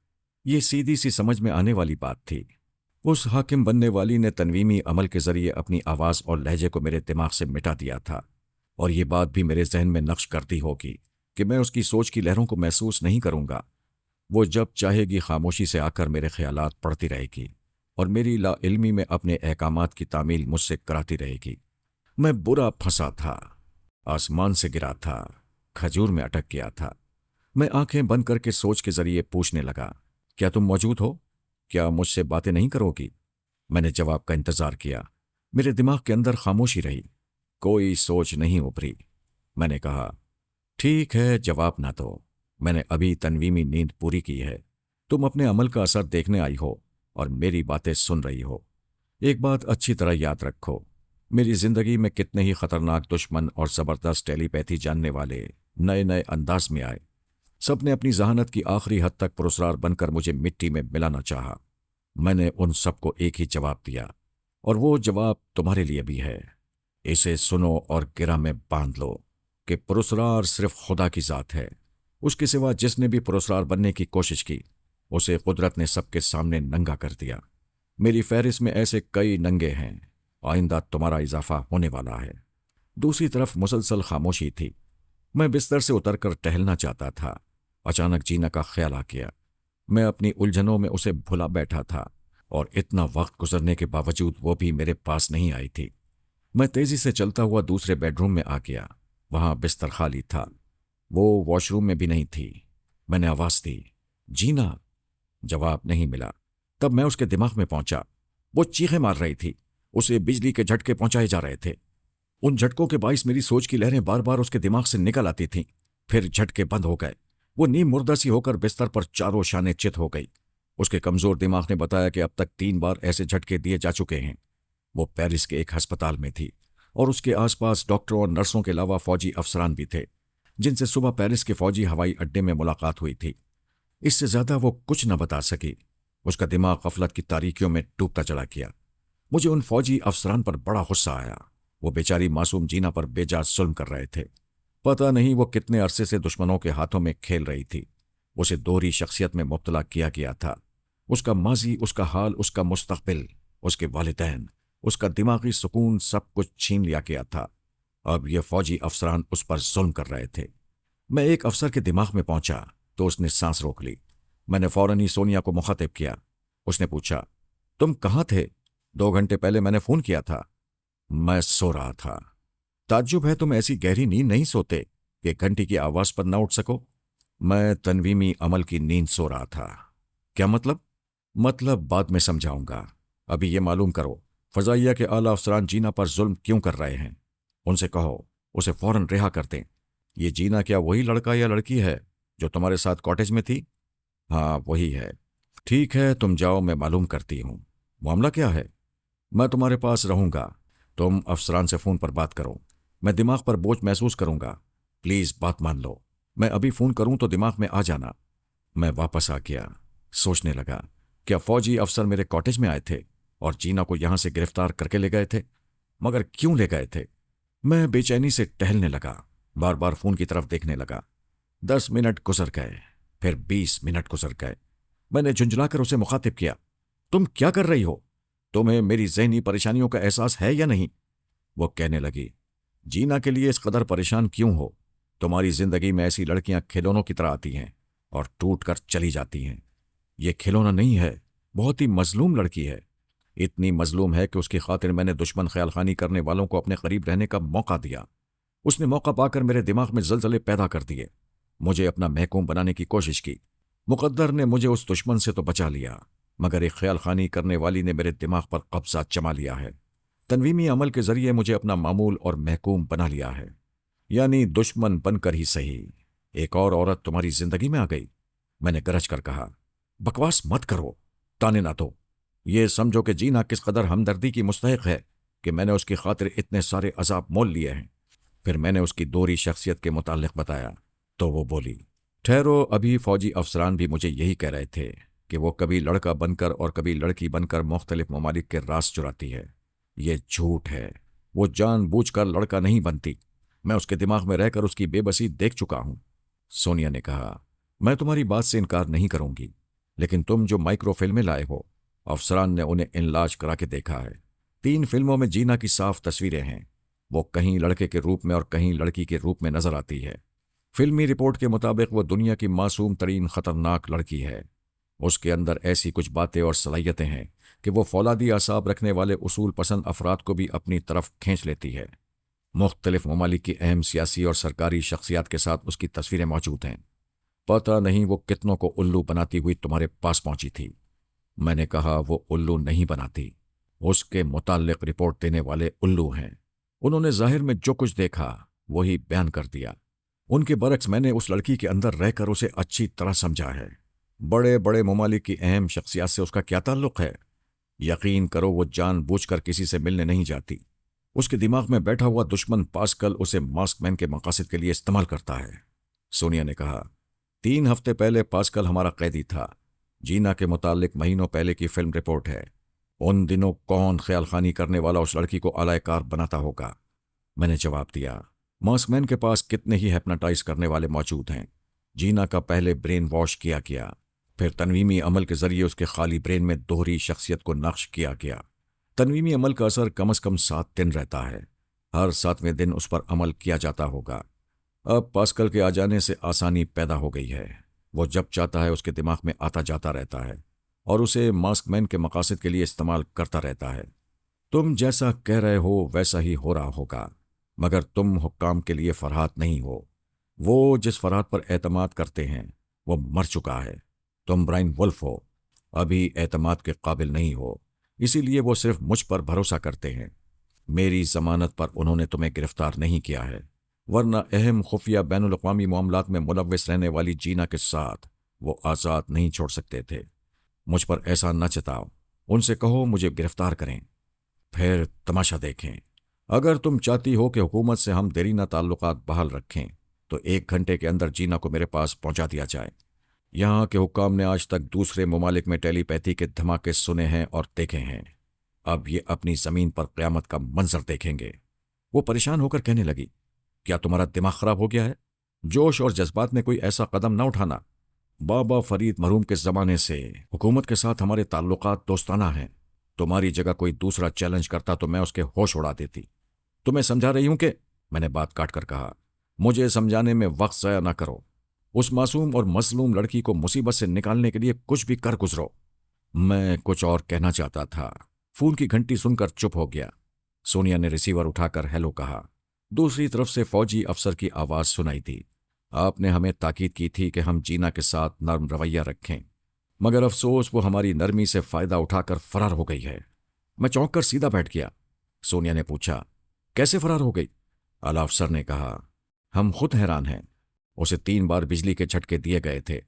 ये सीधी सी समझ में आने वाली बात थी। उस हाकिम बनने वाली ने तन्वीमी अमल के जरिए अपनी आवाज़ और लहजे को मेरे दिमाग से मिटा दिया था, और ये बात भी मेरे जहन में नक्श करती होगी कि मैं उसकी सोच की लहरों को महसूस नहीं करूंगा। वो जब चाहेगी खामोशी से आकर मेरे ख्यालात पढ़ती रहेगी और मेरी लाइल्मी में अपने अहकामात की तामील मुझसे कराती रहेगी। मैं बुरा फंसा था, आसमान से गिरा था, खजूर में अटक गया था। मैं आंखें बंद करके सोच के जरिए पूछने लगा, क्या तुम मौजूद हो? क्या मुझसे बातें नहीं करोगी? मैंने जवाब का इंतजार किया। मेरे दिमाग के अंदर खामोशी रही। कोई सोच नहीं उभरी। मैंने कहा, ठीक है, जवाब ना दो। मैंने अभी तन्वीमी नींद पूरी की है। तुम अपने अमल का असर देखने आई हो और मेरी बातें सुन रही हो। एक बात अच्छी तरह याद रखो, मेरी जिंदगी में कितने ही खतरनाक दुश्मन और जबरदस्त टेलीपैथी जानने वाले नए नए अंदाज में आए। सबने अपनी जहानत की आखिरी हद तक पुरस्कार बनकर मुझे मिट्टी में मिलाना चाहा। मैंने उन सबको एक ही जवाब दिया, और वो जवाब तुम्हारे लिए भी है। इसे सुनो और गिरा में बांध लो कि पुरस्कार सिर्फ खुदा की जात है। उसके सिवा जिसने भी पुरस्कार बनने की कोशिश की, उसे कुदरत ने सबके सामने नंगा कर दिया। मेरी फहरिस्त में ऐसे कई नंगे हैं। आइंदा तुम्हारा इजाफा होने वाला है। दूसरी तरफ मुसलसल खामोशी थी। मैं बिस्तर से उतरकर टहलना चाहता था। अचानक जीना का ख्याल आ गया। मैं अपनी उलझनों में उसे भुला बैठा था, और इतना वक्त गुजरने के बावजूद वो भी मेरे पास नहीं आई थी। मैं तेजी से चलता हुआ दूसरे बेडरूम में आ गया। वहां बिस्तर खाली था। वो वॉशरूम में भी नहीं थी। मैंने आवाज दी, जीना। जवाब नहीं मिला। तब मैं उसके दिमाग में पहुंचा। वो चीखें मार रही थी। उसे बिजली के झटके पहुंचाए जा रहे थे। उन झटकों के बाइस मेरी सोच की लहरें बार बार उसके दिमाग से निकल आती थीं। फिर झटके बंद हो गए। वो नीम मुर्दा सी होकर बिस्तर पर चारों शाने चित हो गई। उसके कमजोर दिमाग ने बताया कि अब तक 3 बार ऐसे झटके दिए जा चुके हैं। वो पेरिस के एक अस्पताल में थी, और उसके आसपास डॉक्टरों और नर्सों के अलावा फौजी अफसरान भी थे, जिनसे सुबह पेरिस के फौजी हवाई अड्डे में मुलाकात हुई थी। इससे ज्यादा वो कुछ न बता सकी। उसका दिमाग गफलत की तारीकियों में डूबता चला गया। मुझे उन फौजी अफसरान पर बड़ा गुस्सा आया। वो बेचारी मासूम जीना पर बेजा जुल्म कर रहे थे। पता नहीं वो कितने अरसे से दुश्मनों के हाथों में खेल रही थी। उसे दोहरी शख्सियत में मुब्तला किया गया था। उसका माजी, उसका हाल, उसका मुस्तकबिल, उसके वालिदैन, उसका दिमागी सुकून, सब कुछ छीन लिया गया था। अब ये फौजी अफसरान उस पर जुल्म कर रहे थे। मैं एक अफसर के दिमाग में पहुंचा तो उसने सांस रोक ली। मैंने फौरन ही सोनिया को मुखातिब किया। उसने पूछा, तुम कहाँ थे? 2 घंटे पहले मैंने फोन किया था। मैं सो रहा था। ताज्जुब है तुम ऐसी गहरी नींद नहीं सोते कि घंटी की आवाज पर न उठ सको। मैं तनवीमी अमल की नींद सो रहा था। क्या मतलब? मतलब बाद में समझाऊंगा। अभी ये मालूम करो फजाइया के आला अफसरान जीना पर जुल्म क्यों कर रहे हैं। उनसे कहो उसे फौरन रिहा कर दें। ये जीना क्या वही लड़का या लड़की है जो तुम्हारे साथ कॉटेज में थी? हाँ वही है। ठीक है तुम जाओ, मैं मालूम करती हूँ। मामला क्या है? मैं तुम्हारे पास रहूंगा। तुम अफसरान से फोन पर बात करो। मैं दिमाग पर बोझ महसूस करूंगा। प्लीज बात मान लो। मैं अभी फोन करूं तो दिमाग में आ जाना। मैं वापस आ गया। सोचने लगा, क्या फौजी अफसर मेरे कॉटेज में आए थे और जीना को यहां से गिरफ्तार करके ले गए थे? मगर क्यों ले गए थे? मैं बेचैनी से टहलने लगा। बार बार फोन की तरफ देखने लगा। 10 मिनट गुजर गए, फिर 20 मिनट गुजर गए। मैंने झुंझलाकर उसे मुखातिब किया, तुम क्या कर रही हो? तुम्हें मेरी जहनी परेशानियों का एहसास है या नहीं? वो कहने लगी, जीना के लिए इस कदर परेशान क्यों हो? तुम्हारी जिंदगी में ऐसी लड़कियां खिलौनों की तरह आती हैं और टूट कर चली जाती हैं। ये खिलौना नहीं है, बहुत ही मजलूम लड़की है। इतनी मजलूम है कि उसकी खातिर मैंने दुश्मन ख्यालखानी करने वालों को अपने करीब रहने का मौका दिया। उसने मौका पाकर मेरे दिमाग में जलजले पैदा कर दिए, मुझे अपना महकूम बनाने की कोशिश की। मुकद्दर ने मुझे उस दुश्मन से तो बचा लिया, मगर एक ख्यालखानी करने वाली ने मेरे दिमाग पर कब्जा जमा लिया है। तनवीमी अमल के जरिए मुझे अपना मामूल और महकूम बना लिया है। यानी दुश्मन बनकर ही सही, एक और औरत तुम्हारी जिंदगी में आ गई। मैंने गरज कर कहा, बकवास मत करो, ताने ना दो। ये समझो कि जीना किस कदर हमदर्दी की मुस्तहिक है कि मैंने उसकी खातिर इतने सारे अजाब मोल लिए हैं। फिर मैंने उसकी दोहरी शख्सियत के मुतालिक बताया तो वो बोली, ठहरो, अभी फौजी अफसरान भी मुझे यही कह रहे थे कि वो कभी लड़का बनकर और कभी लड़की बनकर मुख्तलिफ ममालिक के राज चुराती है। ये झूठ है। वो जानबूझकर लड़का नहीं बनती। मैं उसके दिमाग में रहकर उसकी बेबसी देख चुका हूं। सोनिया ने कहा, मैं तुम्हारी बात से इनकार नहीं करूंगी, लेकिन तुम जो माइक्रो फिल्में लाए हो, अफसरान ने उन्हें इनलाज करा के देखा है। 3 फिल्मों में जीना की साफ तस्वीरें हैं। वो कहीं लड़के के रूप में और कहीं लड़की के रूप में नजर आती है। फिल्मी रिपोर्ट के मुताबिक वो दुनिया की मासूम तरीन खतरनाक लड़की है। उसके अंदर ऐसी कुछ बातें और सलाहियतें हैं कि वो फौलादी आसाब रखने वाले उसूल पसंद अफराद को भी अपनी तरफ खींच लेती है। मुख्तलिफ ममालिक की अहम सियासी और सरकारी शख्सियात के साथ उसकी तस्वीरें मौजूद हैं। पता नहीं वो कितनों को उल्लू बनाती हुई तुम्हारे पास पहुंची थी। मैंने कहा, वो उल्लू नहीं बनाती, उसके मुताल्लिक रिपोर्ट देने वाले उल्लू हैं। उन्होंने जाहिर में जो कुछ देखा वही बयान कर दिया। उनके बरक्स मैंने उस लड़की के अंदर रहकर उसे अच्छी तरह समझा है। बड़े बड़े ममालिक की अहम शख्सियात से उसका क्या ताल्लुक है? यकीन करो वो जानबूझकर किसी से मिलने नहीं जाती। उसके दिमाग में बैठा हुआ दुश्मन पास्कल उसे मास्कमैन के मकासद के लिए इस्तेमाल करता है। सोनिया ने कहा, 3 हफ्ते पहले पास्कल हमारा कैदी था। जीना के मुतालिक महीनों पहले की फिल्म रिपोर्ट है। उन दिनों कौन ख्यालखानी करने वाला उस लड़की को आलायकार बनाता होगा? मैंने जवाब दिया, मास्कमैन के पास कितने ही हिप्नोटाइज करने वाले मौजूद हैं। जीना का पहले ब्रेन वॉश किया गया, फिर तनवीमी अमल के जरिए उसके खाली ब्रेन में दोहरी शख्सियत को नक्श किया गया। तनवीमी अमल का असर कम से कम 7 दिन रहता है। हर 7वें दिन उस पर अमल किया जाता होगा। अब पास्कल के आ जाने से आसानी पैदा हो गई है। वो जब चाहता है उसके दिमाग में आता जाता रहता है और उसे मास्कमैन के मकासद के लिए इस्तेमाल करता रहता है। तुम जैसा कह रहे हो वैसा ही हो रहा होगा, मगर तुम हुक्काम के लिए फरहाद नहीं हो। वो जिस फरहाद पर एतमाद करते हैं वो मर चुका है। तुम ब्राइन वुल्फ हो, अभी एतमाद के काबिल नहीं हो, इसीलिए वो सिर्फ मुझ पर भरोसा करते हैं। मेरी जमानत पर उन्होंने तुम्हें गिरफ्तार नहीं किया है, वरना अहम खुफिया बैनुल अक़वामी मामलात में मुलव्विस रहने वाली जीना के साथ वो आज़ाद नहीं छोड़ सकते थे। मुझ पर ऐसा न चिताओ, उनसे कहो मुझे गिरफ्तार करें, फिर तमाशा देखें। अगर तुम चाहती हो कि हुकूमत से हम देरीना ताल्लुकात बहाल रखें तो 1 घंटे के अंदर जीना को मेरे पास पहुंचा दिया जाए। यहाँ के हुक्काम ने आज तक दूसरे ममालिक में टेलीपैथी के धमाके सुने हैं और देखे हैं। अब ये अपनी जमीन पर क़यामत का मंजर देखेंगे। वो परेशान होकर कहने लगी, क्या तुम्हारा दिमाग खराब हो गया है? जोश और जज्बात में कोई ऐसा कदम न उठाना। बाबा फरीद मरहूम के ज़माने से हुकूमत के साथ हमारे ताल्लुकात दोस्ताना हैं। तुम्हारी जगह कोई दूसरा चैलेंज करता तो मैं उसके होश उड़ा देती। तुम्हें समझा रही हूं कि, मैंने बात काट कर कहा, मुझे समझाने में वक्त ज़ाया ना करो। उस मासूम और मजलूम लड़की को मुसीबत से निकालने के लिए कुछ भी कर गुजरो। मैं कुछ और कहना चाहता था। फोन की घंटी सुनकर चुप हो गया। सोनिया ने रिसीवर उठाकर हेलो कहा। दूसरी तरफ से फौजी अफसर की आवाज सुनाई दी। आपने हमें ताकीद की थी कि हम जीना के साथ नर्म रवैया रखें, मगर अफसोस वो हमारी नरमी से फायदा उठाकर फरार हो गई है। मैं चौंक कर सीधा बैठ गया। सोनिया ने पूछा, कैसे फरार हो गई? आला अफसर ने कहा, हम खुद हैरान हैं। उसे 3 बार बिजली के झटके दिए गए थे।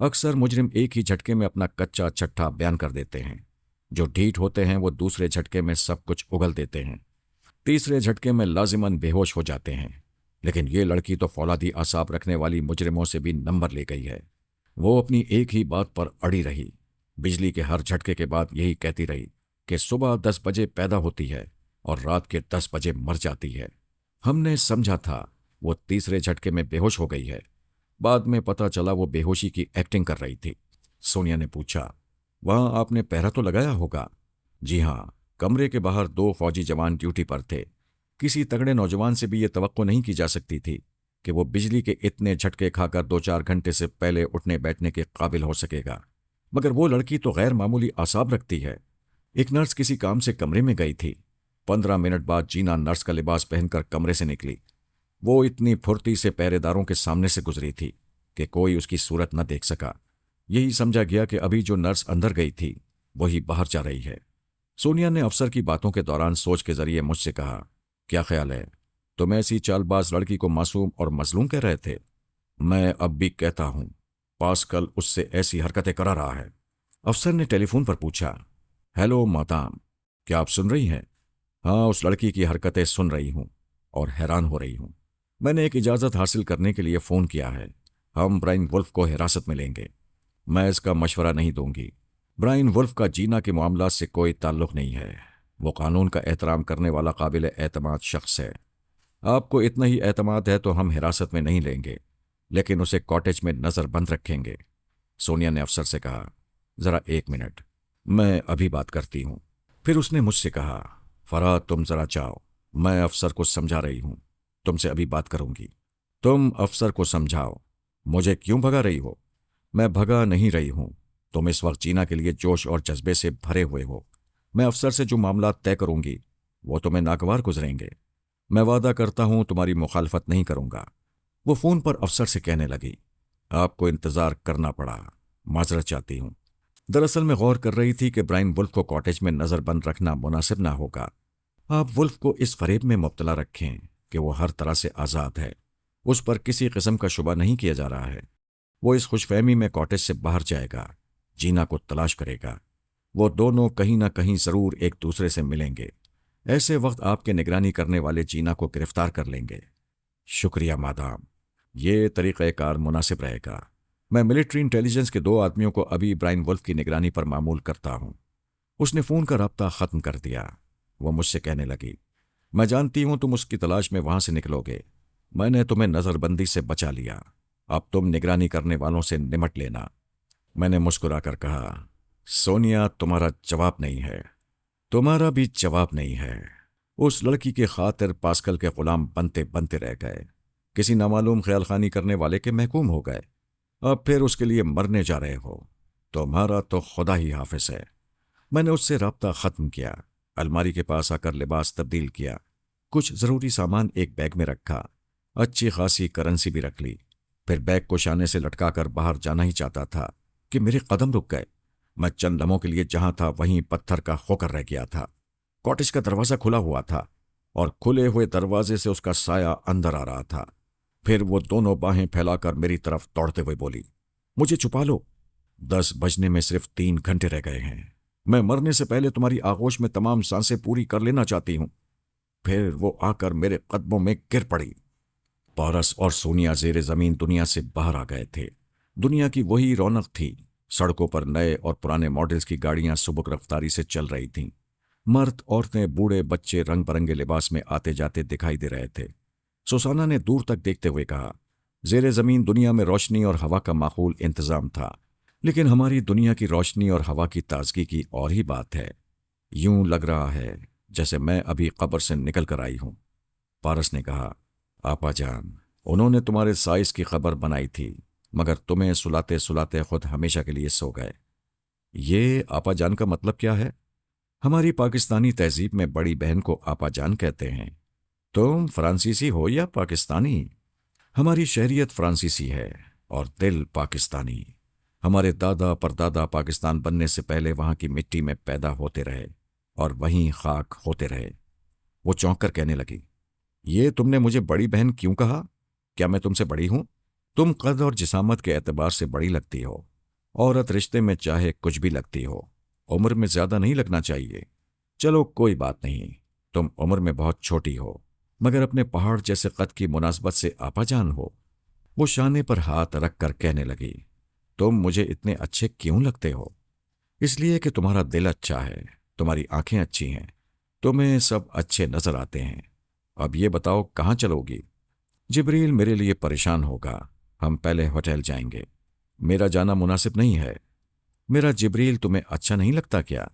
अक्सर मुजरिम एक ही झटके में अपना कच्चा छट्ठा बयान कर देते हैं। जो ढीठ होते हैं वो दूसरे झटके में सब कुछ उगल देते हैं। तीसरे झटके में लाजिमन बेहोश हो जाते हैं। लेकिन ये लड़की तो फौलादी आसाब रखने वाली मुजरिमों से भी नंबर ले गई है। वो अपनी एक ही बात पर अड़ी रही। बिजली के हर झटके के बाद यही कहती रही कि सुबह 10 बजे पैदा होती है और रात के 10 बजे मर जाती है। हमने समझा था वो तीसरे झटके में बेहोश हो गई है। बाद में पता चला वो बेहोशी की एक्टिंग कर रही थी। सोनिया ने पूछा, वहां आपने पहरा तो लगाया होगा? जी हाँ, कमरे के बाहर 2 फौजी जवान ड्यूटी पर थे। किसी तगड़े नौजवान से भी ये तवक्को नहीं की जा सकती थी कि वो बिजली के इतने झटके खाकर 2-4 घंटे से पहले उठने बैठने के काबिल हो सकेगा। मगर वो लड़की तो गैर मामूली आसाब रखती है। एक नर्स किसी काम से कमरे में गई थी। 15 मिनट बाद जीना नर्स का लिबास पहनकर कमरे से निकली। वो इतनी फुर्ती से पहरेदारों के सामने से गुजरी थी कि कोई उसकी सूरत न देख सका। यही समझा गया कि अभी जो नर्स अंदर गई थी वही बाहर जा रही है। सोनिया ने अफसर की बातों के दौरान सोच के जरिए मुझसे कहा, क्या ख्याल है, तुम ऐसी चालबाज लड़की को मासूम और मजलूम कह रहे थे? मैं अब भी कहता हूं, पास्कल उससे ऐसी हरकतें करा रहा है। अफसर ने टेलीफोन पर पूछा, हेलो माताम, क्या आप सुन रही हैं? हाँ, उस लड़की की हरकतें सुन रही हूं और हैरान हो रही हूं। मैंने एक इजाज़त हासिल करने के लिए फ़ोन किया है। हम ब्राइन वुल्फ को हिरासत में लेंगे। मैं इसका मशवरा नहीं दूंगी। ब्राइन वुल्फ का जीना के मामला से कोई ताल्लुक नहीं है। वो कानून का एहतराम करने वाला काबिल एतमाद शख्स है। आपको इतना ही एतमाद है तो हम हिरासत में नहीं लेंगे, लेकिन उसे कॉटेज में नज़रबंद रखेंगे। सोनिया ने अफसर से कहा, ज़रा 1 मिनट, मैं अभी बात करती हूँ। फिर उसने मुझसे कहा, फराद तुम ज़रा जाओ, मैं अफसर को समझा रही हूँ, तुमसे अभी बात करूंगी। तुम अफसर को समझाओ। मुझे क्यों भगा रही हो? मैं भगा नहीं रही हूं। तुम इस वक्त जीना के लिए जोश और जज्बे से भरे हुए हो। मैं अफसर से जो मामला तय करूंगी वो तुम्हें नागवार गुजरेंगे। मैं वादा करता हूं तुम्हारी मुखालफत नहीं करूंगा। वो फोन पर अफसर से कहने लगी, आपको इंतजार करना पड़ा, माजरत चाहती हूं। दरअसल मैं गौर कर रही थी कि ब्राइन वुल्फ को कॉटेज में नजरबंद रखना मुनासिब ना होगा। आप वुल्फ को इस फरेब में मुब्तला रखें कि वो हर तरह से आज़ाद है। उस पर किसी किस्म का शुबा नहीं किया जा रहा है। वो इस खुशफहमी में कॉटेज से बाहर जाएगा, जीना को तलाश करेगा। वो दोनों कहीं ना कहीं जरूर एक दूसरे से मिलेंगे। ऐसे वक्त आपके निगरानी करने वाले जीना को गिरफ्तार कर लेंगे। शुक्रिया मादाम, ये तरीक़ाकार मुनासिब रहेगा। मैं मिलिट्री इंटेलिजेंस के 2 आदमियों को अभी ब्राइन वुल्फ की निगरानी पर मामूल करता हूं। उसने फ़ोन का रब्ता ख़त्म कर दिया। वो मुझसे कहने लगी, मैं जानती हूं तुम उसकी तलाश में वहां से निकलोगे। मैंने तुम्हें नजरबंदी से बचा लिया। अब तुम निगरानी करने वालों से निमट लेना। मैंने मुस्कुराकर कहा, सोनिया तुम्हारा जवाब नहीं है। तुम्हारा भी जवाब नहीं है। उस लड़की के खातिर पास्कल के गुलाम बनते बनते रह गए। किसी नामालूम ख्याल खानी करने वाले के महकूम हो गए। अब फिर उसके लिए मरने जा रहे हो। तुम्हारा तो खुदा ही हाफिज है। मैंने उससे रब्ता ख़त्म किया। अलमारी के पास आकर लिबास तब्दील किया। कुछ ज़रूरी सामान एक बैग में रखा। अच्छी खासी करेंसी भी रख ली। फिर बैग को शाने से लटकाकर बाहर जाना ही चाहता था कि मेरे कदम रुक गए। मैं चंद लम्हों के लिए जहां था वहीं पत्थर का होकर रह गया था। कॉटेज का दरवाज़ा खुला हुआ था और खुले हुए दरवाजे से उसका साया अंदर आ रहा था। फिर वो दोनों बाहें फैलाकर मेरी तरफ दौड़ते हुए बोली, मुझे छुपा लो। 10 बजने में सिर्फ 3 घंटे रह गए हैं। मैं मरने से पहले तुम्हारी आगोश में तमाम सांसें पूरी कर लेना चाहती हूं। फिर वो आकर मेरे कदमों में गिर पड़ी। पारस और सोनिया जेरे जमीन दुनिया से बाहर आ गए थे। दुनिया की वही रौनक थी। सड़कों पर नए और पुराने मॉडल्स की गाड़ियां सुबुक रफ्तारी से चल रही थीं। मर्द, औरतें, बूढ़े, बच्चे रंग बरंगे लिबास में आते जाते दिखाई दे रहे थे। सुसाना ने दूर तक देखते हुए कहा, जेरे जमीन दुनिया में रोशनी और हवा का माकूल इंतजाम था, लेकिन हमारी दुनिया की रोशनी और हवा की ताजगी की और ही बात है। यूं लग रहा है जैसे मैं अभी कब्र से निकल कर आई हूं। पारस ने कहा, आपा जान, उन्होंने तुम्हारे साइज की खबर बनाई थी, मगर तुम्हें सुलाते सुलाते खुद हमेशा के लिए सो गए। ये आपा जान का मतलब क्या है? हमारी पाकिस्तानी तहजीब में बड़ी बहन को आपा जान कहते हैं। तुम फ्रांसीसी हो या पाकिस्तानी? हमारी शहरियत फ्रांसीसी है और दिल पाकिस्तानी। हमारे दादा परदादा पाकिस्तान बनने से पहले वहां की मिट्टी में पैदा होते रहे और वहीं खाक होते रहे। वो चौंक कर कहने लगी, ये तुमने मुझे बड़ी बहन क्यों कहा? क्या मैं तुमसे बड़ी हूं? तुम कद और जिसामत के एतबार से बड़ी लगती हो। औरत रिश्ते में चाहे कुछ भी लगती हो, उम्र में ज्यादा नहीं लगना चाहिए। चलो कोई बात नहीं, तुम उम्र में बहुत छोटी हो, मगर अपने पहाड़ जैसे कद की मुनासबत से आपाजान हो। वो शाने पर हाथ रख कर कहने लगी, तुम मुझे इतने अच्छे क्यों लगते हो? इसलिए कि तुम्हारा दिल अच्छा है, तुम्हारी आंखें अच्छी हैं, तुम्हें सब अच्छे नजर आते हैं। अब ये बताओ कहाँ चलोगी? जिब्रील मेरे लिए परेशान होगा, हम पहले होटल जाएंगे। मेरा जाना मुनासिब नहीं है। मेरा जिब्रील तुम्हें अच्छा नहीं लगता क्या?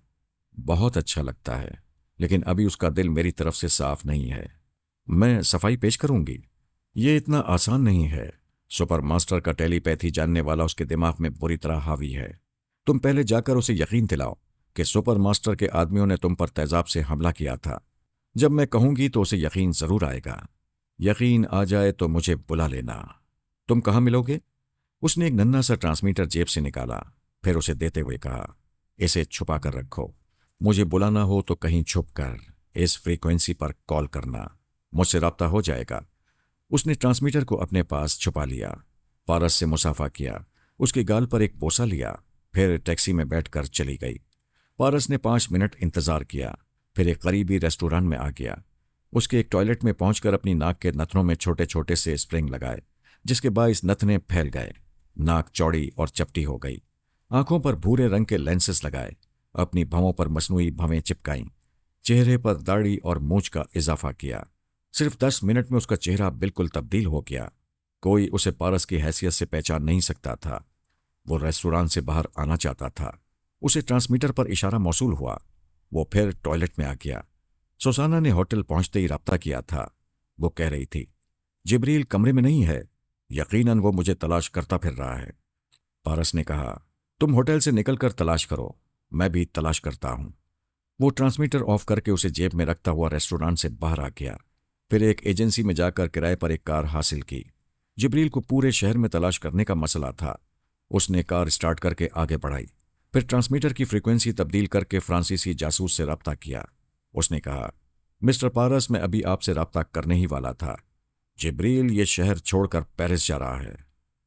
बहुत अच्छा लगता है, लेकिन अभी उसका दिल मेरी तरफ से साफ नहीं है। मैं सफाई पेश करूंगी। ये इतना आसान नहीं है। सुपर मास्टर का टेलीपैथी जानने वाला उसके दिमाग में बुरी तरह हावी है। तुम पहले जाकर उसे यकीन दिलाओ कि सुपर मास्टर के आदमियों ने तुम पर तेजाब से हमला किया था। जब मैं कहूंगी तो उसे यकीन जरूर आएगा। यकीन आ जाए तो मुझे बुला लेना। तुम कहाँ मिलोगे? उसने एक नन्हा सा ट्रांसमीटर जेब से निकाला, फिर उसे देते हुए कहा, इसे छुपा कर रखो। मुझे बुलाना हो तो कहीं छुप कर इस फ्रीक्वेंसी पर कॉल करना, मुझसे राब्ता हो जाएगा। उसने ट्रांसमीटर को अपने पास छुपा लिया, पारस से मुसाफा किया, उसके गाल पर एक बोसा लिया, फिर टैक्सी में बैठकर चली गई। पारस ने 5 मिनट इंतजार किया, फिर एक करीबी रेस्टोरेंट में आ गया। उसके एक टॉयलेट में पहुंचकर अपनी नाक के नथनों में छोटे छोटे से स्प्रिंग लगाए, जिसके बाइस नथने फैल गए। नाक चौड़ी और चपटी हो गई। आंखों पर भूरे रंग के लेंसेस लगाए, अपनी भवों पर मसनूई भवें चिपकाईं, चेहरे पर दाढ़ी और मूंछ का इजाफा किया। सिर्फ 10 मिनट में उसका चेहरा बिल्कुल तब्दील हो गया। कोई उसे पारस की हैसियत से पहचान नहीं सकता था। वो रेस्टोरेंट से बाहर आना चाहता था। उसे ट्रांसमीटर पर इशारा मौसूल हुआ। वो फिर टॉयलेट में आ गया। सुसाना ने होटल पहुंचते ही राब्ता किया था। वो कह रही थी, जिब्रील कमरे में नहीं है, यकीनन वो मुझे तलाश करता फिर रहा है। पारस ने कहा, तुम होटल से निकलकर तलाश करो, मैं भी तलाश करता हूं। वो ट्रांसमीटर ऑफ करके उसे जेब में रखता हुआ रेस्टोरेंट से बाहर आ गया। फिर एक एजेंसी में जाकर किराए पर एक कार हासिल की। जिब्रील को पूरे शहर में तलाश करने का मसला था। उसने कार स्टार्ट करके आगे बढ़ाई, फिर ट्रांसमीटर की फ्रीक्वेंसी तब्दील करके फ्रांसीसी जासूस से राब्ता किया। उसने कहा, मिस्टर पारस, मैं अभी आपसे राब्ता करने ही वाला था। जिब्रील ये शहर छोड़कर पेरिस जा रहा है।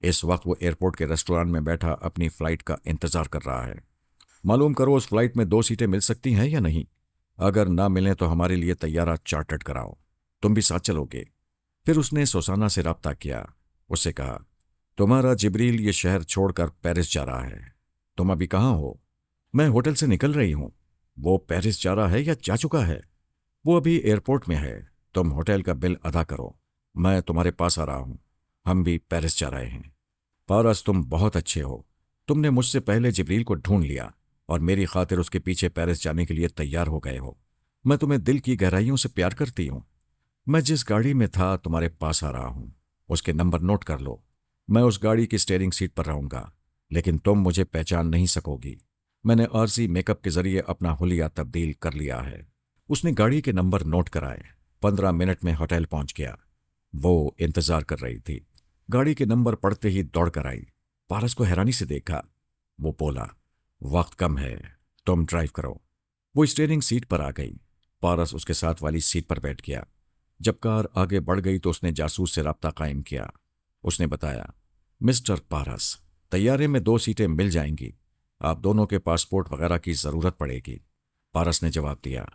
इस वक्त वो एयरपोर्ट के रेस्टोरेंट में बैठा अपनी फ्लाइट का इंतजार कर रहा है। मालूम करो उस फ्लाइट में 2 सीटें मिल सकती हैं या नहीं। अगर ना मिलें तो हमारे लिए तैयारा चार्टर्ड कराओ, तुम भी साथ चलोगे। फिर उसने सुसाना से राब्ता किया। उससे कहा, तुम्हारा जिब्रील ये शहर छोड़कर पेरिस जा रहा है। तुम अभी कहाँ हो? मैं होटल से निकल रही हूं। वो पेरिस जा रहा है या जा चुका है? वो अभी एयरपोर्ट में है। तुम होटल का बिल अदा करो, मैं तुम्हारे पास आ रहा हूं। हम भी पेरिस जा रहे हैं। पारस, तुम बहुत अच्छे हो। तुमने मुझसे पहले जिब्रील को ढूंढ लिया और मेरी खातिर उसके पीछे पेरिस जाने के लिए तैयार हो गए हो। मैं तुम्हें दिल की गहराइयों से प्यार करती हूं। मैं जिस गाड़ी में था तुम्हारे पास आ रहा हूं, उसके नंबर नोट कर लो। मैं उस गाड़ी की स्टीयरिंग सीट पर रहूंगा, लेकिन तुम मुझे पहचान नहीं सकोगी। मैंने आरसी मेकअप के जरिए अपना हुलिया तब्दील कर लिया है। उसने गाड़ी के नंबर नोट कराए। 15 मिनट में होटल पहुंच गया। वो इंतजार कर रही थी। गाड़ी के नंबर पढ़ते ही दौड़ कर आई। पारस को हैरानी से देखा। वो बोला, वक्त कम है, तुम ड्राइव करो। वो स्टीयरिंग सीट पर आ गई। पारस उसके साथ वाली सीट पर बैठ गया। जब कार आगे बढ़ गई तो उसने जासूस से राब्ता कायम किया। उसने बताया, मिस्टर पारस, तैयारे में 2 सीटें मिल जाएंगी। आप दोनों के पासपोर्ट वगैरह की जरूरत पड़ेगी। पारस ने जवाब दिया,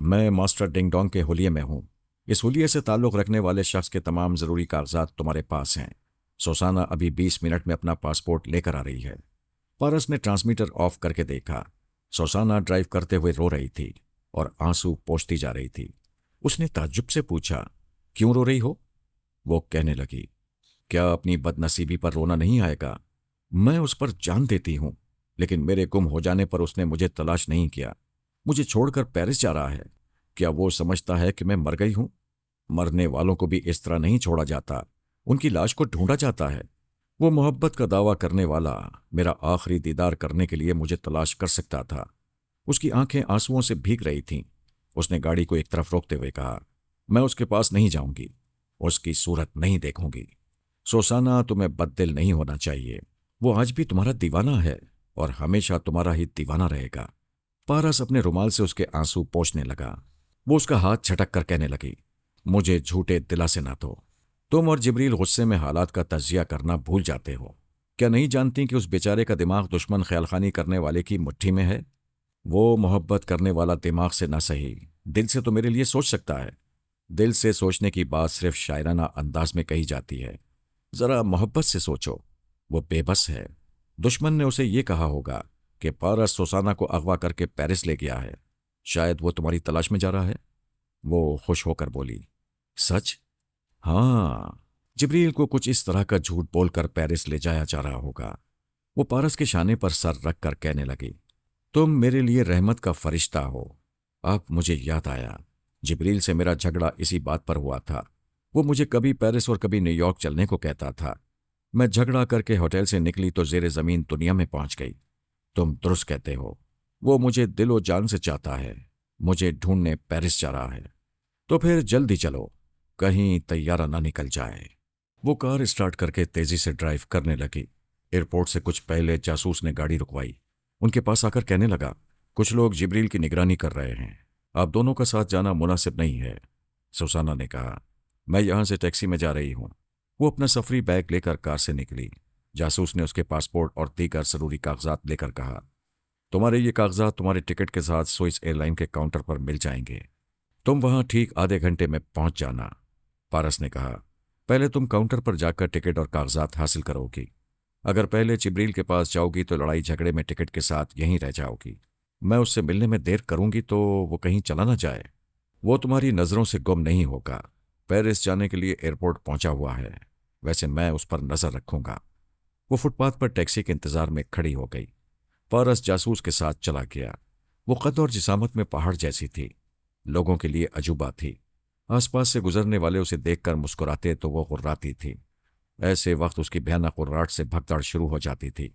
मैं मास्टर डिंग डोंग के हुलिये में हूं। इस हुलिये से ताल्लुक रखने वाले शख्स के तमाम जरूरी कागजात तुम्हारे पास हैं। सुसाना अभी 20 मिनट में अपना पासपोर्ट लेकर आ रही है। पारस ने ट्रांसमीटर ऑफ करके देखा। सुसाना ड्राइव करते हुए रो रही थी और आंसू पोंछती जा रही थी। उसने ताज्जुब से पूछा, क्यों रो रही हो? वो कहने लगी, क्या अपनी बदनसीबी पर रोना नहीं आएगा? मैं उस पर जान देती हूं, लेकिन मेरे गुम हो जाने पर उसने मुझे तलाश नहीं किया। मुझे छोड़कर पेरिस जा रहा है। क्या वो समझता है कि मैं मर गई हूं? मरने वालों को भी इस तरह नहीं छोड़ा जाता। उनकी लाश को ढूंढा जाता है। वो मोहब्बत का दावा करने वाला मेरा आखिरी दीदार करने के लिए मुझे तलाश कर सकता था। उसकी आंखें आंसुओं से भीग रही थीं। उसने गाड़ी को एक तरफ रोकते हुए कहा, मैं उसके पास नहीं जाऊंगी, उसकी सूरत नहीं देखूंगी। सोसाना, तुम्हें बददिल नहीं होना चाहिए। वो आज भी तुम्हारा दीवाना है और हमेशा तुम्हारा ही दीवाना रहेगा। पारस अपने रुमाल से उसके आंसू पोंछने लगा। वो उसका हाथ झटक कर कहने लगी, मुझे झूठे दिलासे ना दो। तुम और जिब्रील गुस्से में हालात का तज्जिया करना भूल जाते हो। क्या नहीं जानती कि उस बेचारे का दिमाग दुश्मन ख्यालखानी करने वाले की मुट्ठी में है? वो मोहब्बत करने वाला दिमाग से ना सही, दिल से तो मेरे लिए सोच सकता है। दिल से सोचने की बात सिर्फ शायराना अंदाज में कही जाती है। जरा मोहब्बत से सोचो। वो बेबस है। दुश्मन ने उसे ये कहा होगा कि पारस सोसाना को अगवा करके पेरिस ले गया है। शायद वो तुम्हारी तलाश में जा रहा है। वो खुश होकर बोली, सच? हाँ, जिब्रील को कुछ इस तरह का झूठ बोलकर पेरिस ले जाया जा रहा होगा। वो पारस के शाने पर सर रखकर कहने लगी, तुम मेरे लिए रहमत का फरिश्ता हो। अब मुझे याद आया, जिब्रील से मेरा झगड़ा इसी बात पर हुआ था। वो मुझे कभी पेरिस और कभी न्यूयॉर्क चलने को कहता था। मैं झगड़ा करके होटल से निकली तो जेरे जमीन दुनिया में पहुंच गई। तुम दुरुस्त कहते हो, वो मुझे दिलो जान से चाहता है। मुझे ढूंढने पेरिस जा रहा है। तो फिर जल्दी चलो, कहीं तैयारा ना निकल जाए। वो कार स्टार्ट करके तेजी से ड्राइव करने लगी। एयरपोर्ट से कुछ पहले जासूस ने गाड़ी रुकवाई। उनके पास आकर कहने लगा, कुछ लोग जिब्रील की निगरानी कर रहे हैं। आप दोनों का साथ जाना मुनासिब नहीं है। सुसाना ने कहा, मैं यहां से टैक्सी में जा रही हूं। वो अपना सफरी बैग लेकर कार से निकली। जासूस ने उसके पासपोर्ट और दीगर जरूरी कागजात लेकर कहा, तुम्हारे ये कागजात तुम्हारे टिकट के साथ स्विस एयरलाइन के काउंटर पर मिल जाएंगे। तुम वहां ठीक आधे घंटे में पहुंच जाना। पारस ने कहा, पहले तुम काउंटर पर जाकर टिकट और कागजात हासिल करोगी। अगर पहले जिब्रील के पास जाओगी तो लड़ाई झगड़े में टिकट के साथ यहीं रह जाओगी। मैं उससे मिलने में देर करूंगी तो वो कहीं चला ना जाए। वो तुम्हारी नज़रों से गुम नहीं होगा। पेरिस जाने के लिए एयरपोर्ट पहुंचा हुआ है। वैसे मैं उस पर नजर रखूंगा। वो फुटपाथ पर टैक्सी के इंतजार में खड़ी हो गई। पारस जासूस के साथ चला गया। वो कद और जिसामत में पहाड़ जैसी थी। लोगों के लिए अजूबा थी। आसपास से गुजरने वाले उसे देखकर मुस्कुराते तो वो गुर्राती थी। ऐसे वक्त उसकी भयानक गुर्राहट से भगदड़ शुरू हो जाती थी।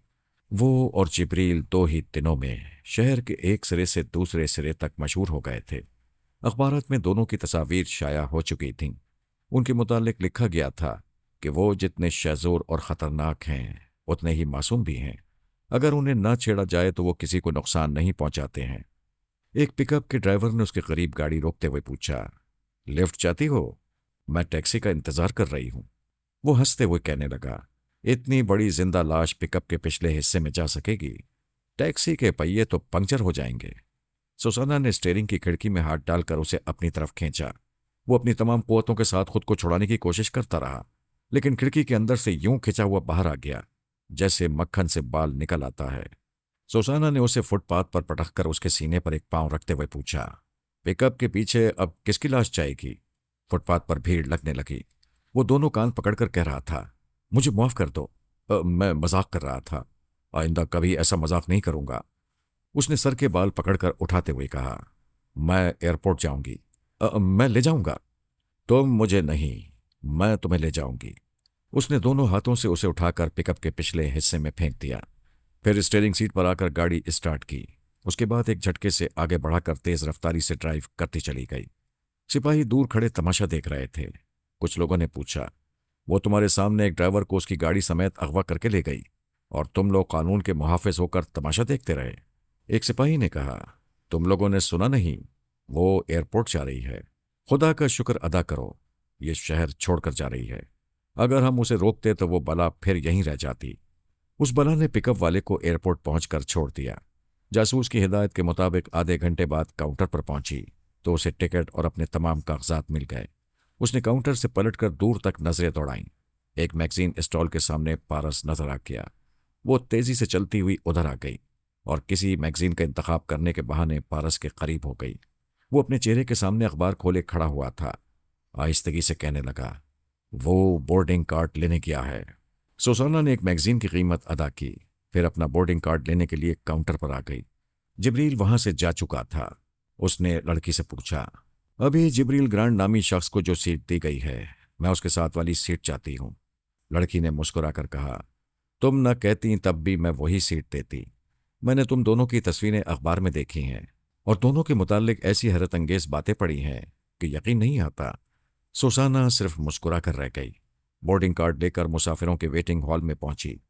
वो और जिब्रील 2 ही दिनों में शहर के एक सिरे से दूसरे सिरे तक मशहूर हो गए थे। अखबारात में दोनों की तस्वीर शाया हो चुकी थीं। उनके मुतालिक लिखा गया था कि वो जितने शहजोर और ख़तरनाक हैं उतने ही मासूम भी हैं। अगर उन्हें ना छेड़ा जाए तो वो किसी को नुकसान नहीं पहुंचाते हैं। एक पिकअप के ड्राइवर ने उसके करीब गाड़ी रोकते हुए पूछा, लिफ्ट चाहती हो? मैं टैक्सी का इंतजार कर रही हूं। वो हंसते हुए कहने लगा, इतनी बड़ी जिंदा लाश पिकअप के पिछले हिस्से में जा सकेगी? टैक्सी के पहिए तो पंक्चर हो जाएंगे। सुसाना ने स्टीयरिंग की खिड़की में हाथ डालकर उसे अपनी तरफ खींचा। वो अपनी तमाम कुव्वतों के साथ खुद को छुड़ाने की कोशिश करता रहा, लेकिन खिड़की के अंदर से यूं खिंचा हुआ बाहर आ गया जैसे मक्खन से बाल निकल आता है। सुसाना ने उसे फुटपाथ पर पटक कर उसके सीने पर एक पांव रखते हुए पूछा, पिकअप के पीछे अब किसकी लाश जाएगी? फुटपाथ पर भीड़ लगने लगी। वो दोनों कान पकड़कर कह रहा था, मुझे माफ कर दो, मैं मजाक कर रहा था। आइंदा कभी ऐसा मजाक नहीं करूंगा। उसने सर के बाल पकड़कर उठाते हुए कहा, मैं एयरपोर्ट जाऊंगी। मैं ले जाऊंगा। तुम मुझे नहीं, मैं तुम्हें ले जाऊंगी। उसने दोनों हाथों से उसे उठाकर पिकअप के पिछले हिस्से में फेंक दिया। फिर स्टीयरिंग सीट पर आकर गाड़ी स्टार्ट की। उसके बाद एक झटके से आगे बढ़ाकर तेज रफ्तारी से ड्राइव करती चली गई। सिपाही दूर खड़े तमाशा देख रहे थे। कुछ लोगों ने पूछा, वो तुम्हारे सामने एक ड्राइवर को उसकी गाड़ी समेत अगवा करके ले गई और तुम लोग कानून के मुहाफिज होकर तमाशा देखते रहे? एक सिपाही ने कहा, तुम लोगों ने सुना नहीं? वो एयरपोर्ट जा रही है। खुदा का शुक्र अदा करो, ये शहर छोड़कर जा रही है। अगर हम उसे रोकते तो वो बला फिर यहीं रह जाती। उस बला ने पिकअप वाले को एयरपोर्ट पहुंचकर छोड़ दिया। जासूस की हिदायत के मुताबिक आधे घंटे बाद काउंटर पर पहुंची तो उसे टिकट और अपने तमाम कागजात मिल गए। उसने काउंटर से पलटकर दूर तक नजरें दौड़ाईं। एक मैगजीन स्टॉल के सामने पारस नजर आ गया। वो तेजी से चलती हुई उधर आ गई और किसी मैगजीन का इंतखाब करने के बहाने पारस के करीब हो गई। वो अपने चेहरे के सामने अखबार खोले खड़ा हुआ था। आहिस्तगी से कहने लगा, वो बोर्डिंग कार्ड लेने गया है। सुसाना ने एक मैगजीन की कीमत अदा की, फिर अपना बोर्डिंग कार्ड लेने के लिए काउंटर पर आ गई। जिब्रील वहां से जा चुका था। उसने लड़की से पूछा, अभी जिब्रील ग्रांड नामी शख्स को जो सीट दी गई है मैं उसके साथ वाली सीट चाहती हूँ। लड़की ने मुस्कुराकर कहा, तुम न कहती तब भी मैं वही सीट देती। मैंने तुम दोनों की तस्वीरें अखबार में देखी हैं और दोनों के मुतालिक ऐसी हैरत अंगेज बातें पढ़ी हैं कि यकीन नहीं आता। सुसाना सिर्फ मुस्कुरा कर रह गई। बोर्डिंग कार्ड लेकर मुसाफिरों के वेटिंग हॉल में पहुंची।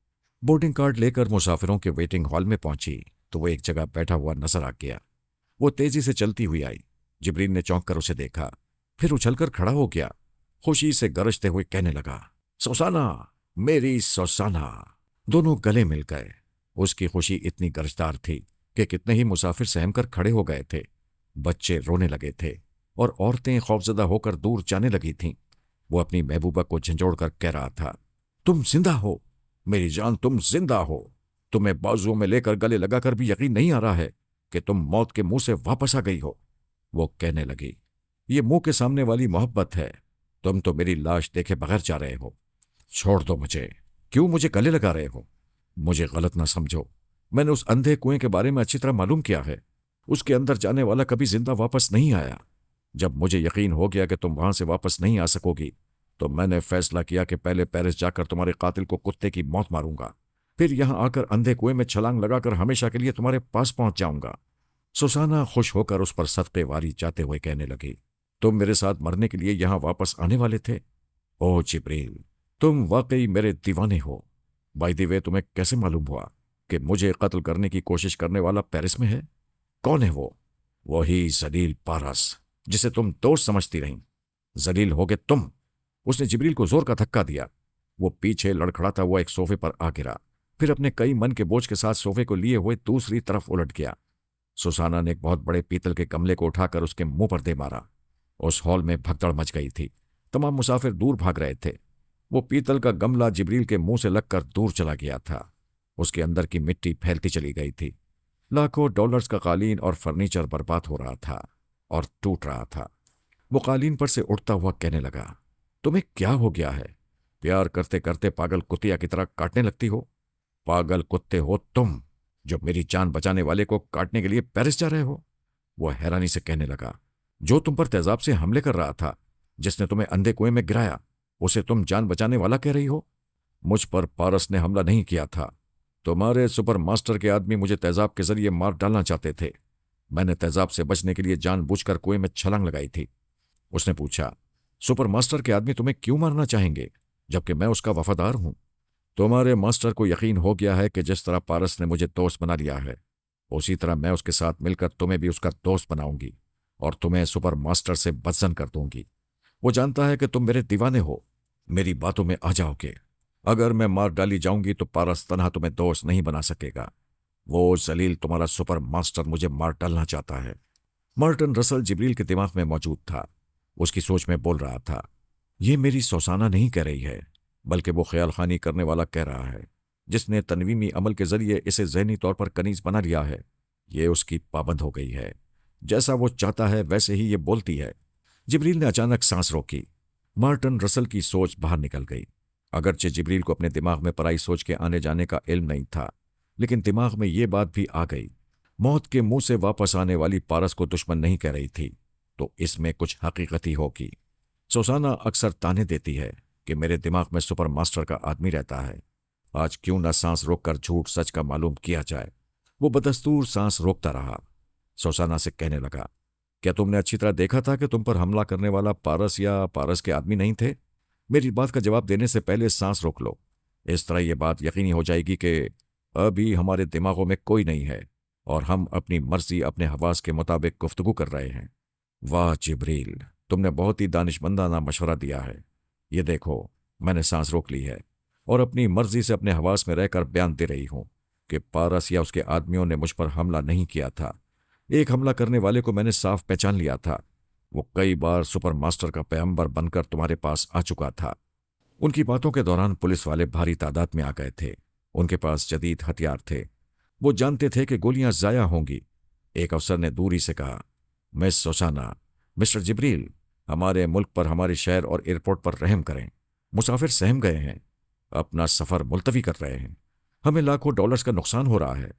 तो वो एक जगह बैठा हुआ नजर आ गया। वो तेजी से चलती हुई आई। जिब्रील ने चौंक कर उसे देखा, फिर उछलकर खड़ा हो गया। खुशी से गरजते हुए कहने लगा, सुसाना, मेरी सुसाना। दोनों गले मिल गए। उसकी खुशी इतनी गरजदार थी कि कितने ही मुसाफिर सहम कर खड़े हो गए थे। बच्चे रोने लगे थे और औरतें खौफजदा होकर दूर जाने लगी थीं। वो अपनी महबूबा को झंझोड़कर कह रहा था, तुम जिंदा हो, मेरी जान, तुम जिंदा हो। तुम्हें बाजुओं में लेकर गले लगाकर भी यकीन नहीं आ रहा है कि तुम मौत के मुंह से वापस आ गई हो। वो कहने लगी, ये मुंह के सामने वाली मोहब्बत है। तुम तो मेरी लाश देखे बगैर जा रहे हो। छोड़ दो मुझे। क्यों मुझे गले लगा रहे हो? मुझे गलत ना समझो। मैंने उस अंधे कुएं के बारे में अच्छी तरह मालूम किया है। उसके अंदर जाने वाला कभी जिंदा वापस नहीं आया। जब मुझे यकीन हो गया कि तुम वहां से वापस नहीं आ सकोगी, तो मैंने फैसला किया कि पहले पेरिस जाकर तुम्हारे कातिल को कुत्ते की मौत मारूंगा, फिर यहां आकर अंधे कुएं में छलांग लगाकर हमेशा के लिए तुम्हारे पास पहुंच जाऊंगा। सुसाना खुश होकर उस पर सदके वारी जाते हुए कहने लगी, तुम मेरे साथ मरने के लिए यहां वापस आने वाले थे? ओह जिब्रील, तुम वाकई मेरे दीवाने हो। बाय द वे, तुम्हें कैसे मालूम हुआ कि मुझे कत्ल करने की कोशिश करने वाला पेरिस में है? कौन है वो? वही जलील पारस, जिसे तुम दोस्त समझती रहीं। जलील होगे तुम। उसने जिब्रील को जोर का धक्का दिया। वो पीछे लड़खड़ाता हुआ एक सोफे पर आ गिरा, फिर अपने कई मन के बोझ के साथ सोफे को लिए हुए दूसरी तरफ उलट गया। सुसाना ने एक बहुत बड़े पीतल के गमले को उठाकर उसके मुंह पर दे मारा। उस हॉल में भगदड़ मच गई थी। तमाम मुसाफिर दूर भाग रहे थे। वो पीतल का गमला जिब्रील के मुंह से लगकर दूर चला गया था। उसके अंदर की मिट्टी फैलती चली गई थी। लाखों डॉलर्स का कालीन और फर्नीचर बर्बाद हो रहा था और टूट रहा था। वो कालीन पर से उठता हुआ कहने लगा, तुम्हें क्या हो गया है? प्यार करते करते पागल कुतिया की तरह काटने लगती हो। पागल कुत्ते हो तुम, जो मेरी जान बचाने वाले को काटने के लिए पेरिस जा रहे हो। वो हैरानी से कहने लगा, जो तुम पर तेजाब से हमले कर रहा था, जिसने तुम्हें अंधे कुएं में गिराया, उसे तुम जान बचाने वाला कह रही हो? मुझ पर पारस ने हमला नहीं किया था। तुम्हारे सुपर मास्टर के आदमी मुझे तेजाब के जरिए मार डालना चाहते थे। मैंने तेजाब से बचने के लिए जानबूझकर कुएं में छलांग लगाई थी। उसने पूछा, सुपर मास्टर के आदमी तुम्हें क्यों मारना चाहेंगे, जबकि मैं उसका वफादार हूं? तुम्हारे मास्टर को यकीन हो गया है कि जिस तरह पारस ने मुझे दोस्त बना लिया है, उसी तरह मैं उसके साथ मिलकर तुम्हें भी उसका दोस्त बनाऊंगी और तुम्हें सुपर मास्टर से बदजन कर दूंगी। वो जानता है कि तुम मेरे दीवाने हो, मेरी बातों में आ जाओगे। अगर मैं मार डाली जाऊंगी तो पारस तन्हा तुम्हें दोस्त नहीं बना सकेगा। वो जलील तुम्हारा सुपर मास्टर मुझे मार डालना चाहता है। मार्टिन रसल जिब्रील के दिमाग में मौजूद था। उसकी सोच में बोल रहा था, ये मेरी सुसाना नहीं कह रही है, बल्कि वो ख्याल खानी करने वाला कह रहा है, जिसने तनवीमी अमल के जरिए इसे जहनी तौर पर कनीज बना लिया है। ये उसकी पाबंद हो गई है। जैसा वो चाहता है वैसे ही ये बोलती है। जिब्रील ने अचानक सांस रोकी। मार्टिन रसल की सोच बाहर निकल गई। अगरचे जिब्रील को अपने दिमाग में पराई सोच के आने जाने का इल्म नहीं था, लेकिन दिमाग में ये बात भी आ गई, मौत के मुंह से वापस आने वाली पारस को दुश्मन नहीं कह रही थी, तो इसमें कुछ हकीकत ही होगी। सुसाना अक्सर ताने देती है कि मेरे दिमाग में सुपर मास्टर का आदमी रहता है। आज क्यों ना सांस रोककर झूठ सच का मालूम किया जाए। वो बदस्तूर सांस रोकता रहा। सुसाना से कहने लगा, क्या तुमने अच्छी तरह देखा था कि तुम पर हमला करने वाला पारस या पारस के आदमी नहीं थे? मेरी बात का जवाब देने से पहले सांस रोक लो। इस तरह यह बात यकीनी हो जाएगी कि अभी हमारे दिमागों में कोई नहीं है और हम अपनी मर्जी अपने हवास के मुताबिक गुफ्तगू कर रहे हैं। वाह जिब्रील, तुमने बहुत ही दानिशमंदाना मशवरा दिया है। ये देखो, मैंने सांस रोक ली है और अपनी मर्जी से अपने हवास में रहकर बयान दे रही हूं कि पारस या उसके आदमियों ने मुझ पर हमला नहीं किया था। एक हमला करने वाले को मैंने साफ पहचान लिया था। वो कई बार सुपर मास्टर का पैगंबर बनकर तुम्हारे पास आ चुका था। उनकी बातों के दौरान पुलिस वाले भारी तादाद में आ गए थे। उनके पास जदीद हथियार थे। वो जानते थे कि गोलियां जाया होंगी। एक अफसर ने दूरी से कहा, मिस सुसाना, मिस्टर जिब्रील, हमारे मुल्क पर, हमारे शहर और एयरपोर्ट पर रहम करें। मुसाफिर सहम गए हैं, अपना सफर मुलतवी कर रहे हैं। हमें लाखों डॉलर्स का नुकसान हो रहा है।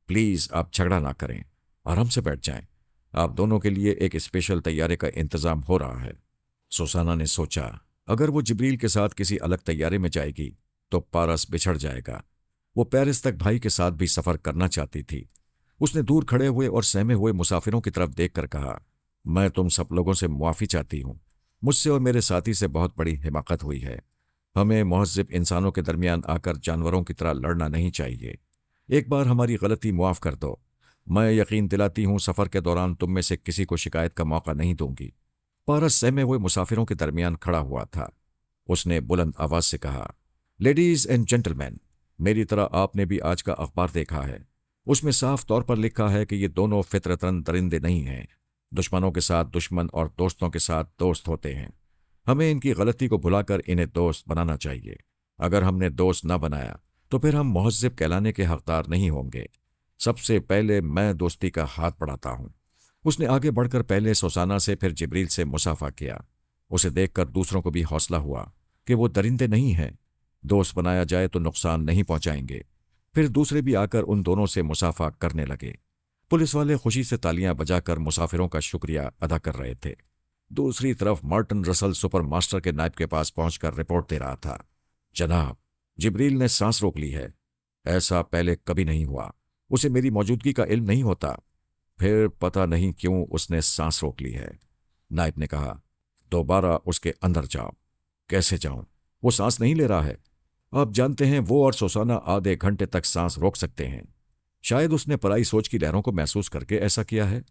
प्लीज आप झगड़ा ना करें, आराम से बैठ जाएं। आप दोनों के लिए एक स्पेशल तैयारे का इंतजाम हो रहा है। सुसाना ने सोचा, अगर वो जिब्रील के साथ किसी अलग तैयारे में जाएगी तो पारस बिछड़ जाएगा। वो पेरिस तक भाई के साथ भी सफर करना चाहती थी। उसने दूर खड़े हुए और सहमे हुए मुसाफिरों की तरफ देखकर कहा, मैं तुम सब लोगों से मुआफ़ी चाहती हूँ। मुझसे और मेरे साथी से बहुत बड़ी हिमाकत हुई है। हमें महज़्ज़ब इंसानों के दरमियान आकर जानवरों की तरह लड़ना नहीं चाहिए। एक बार हमारी गलती मुआफ़ कर दो। मैं यकीन दिलाती हूँ सफ़र के दौरान तुम में से किसी को शिकायत का मौका नहीं दूंगी। पारस सहमे हुए मुसाफिरों के दरमियान खड़ा हुआ था। उसने बुलंद आवाज से कहा, लेडीज एंड जेंटलमैन, मेरी तरह आपने भी आज का अखबार देखा है। उसमें साफ तौर पर लिखा है कि ये दोनों फितरतन दरिंदे नहीं हैं। दुश्मनों के साथ दुश्मन और दोस्तों के साथ दोस्त होते हैं। हमें इनकी गलती को भुलाकर इन्हें दोस्त बनाना चाहिए। अगर हमने दोस्त न बनाया तो फिर हम मुहज्जिब कहलाने के हकदार नहीं होंगे। सबसे पहले मैं दोस्ती का हाथ बढ़ाता हूँ। उसने आगे बढ़कर पहले सोसाना से फिर जिब्रील से मुसाफा किया। उसे देखकर दूसरों को भी हौसला हुआ कि वो दरिंदे नहीं हैं। दोस्त बनाया जाए तो नुकसान नहीं पहुंचाएंगे। फिर दूसरे भी आकर उन दोनों से मुसाफा करने लगे। पुलिस वाले खुशी से तालियां बजाकर मुसाफिरों का शुक्रिया अदा कर रहे थे। दूसरी तरफ मार्टिन रसल सुपर मास्टर के नायब के पास पहुंचकर रिपोर्ट दे रहा था, जनाब, जिब्रील ने सांस रोक ली है। ऐसा पहले कभी नहीं हुआ। उसे मेरी मौजूदगी का इल्म नहीं होता। फिर पता नहीं क्यों उसने सांस रोक ली है। नायब ने कहा, दोबारा उसके अंदर जाओ। कैसे जाऊं? वो सांस नहीं ले रहा है। आप जानते हैं वो और सोसाना आधे घंटे तक सांस रोक सकते हैं। शायद उसने पराई सोच की लहरों को महसूस करके ऐसा किया है।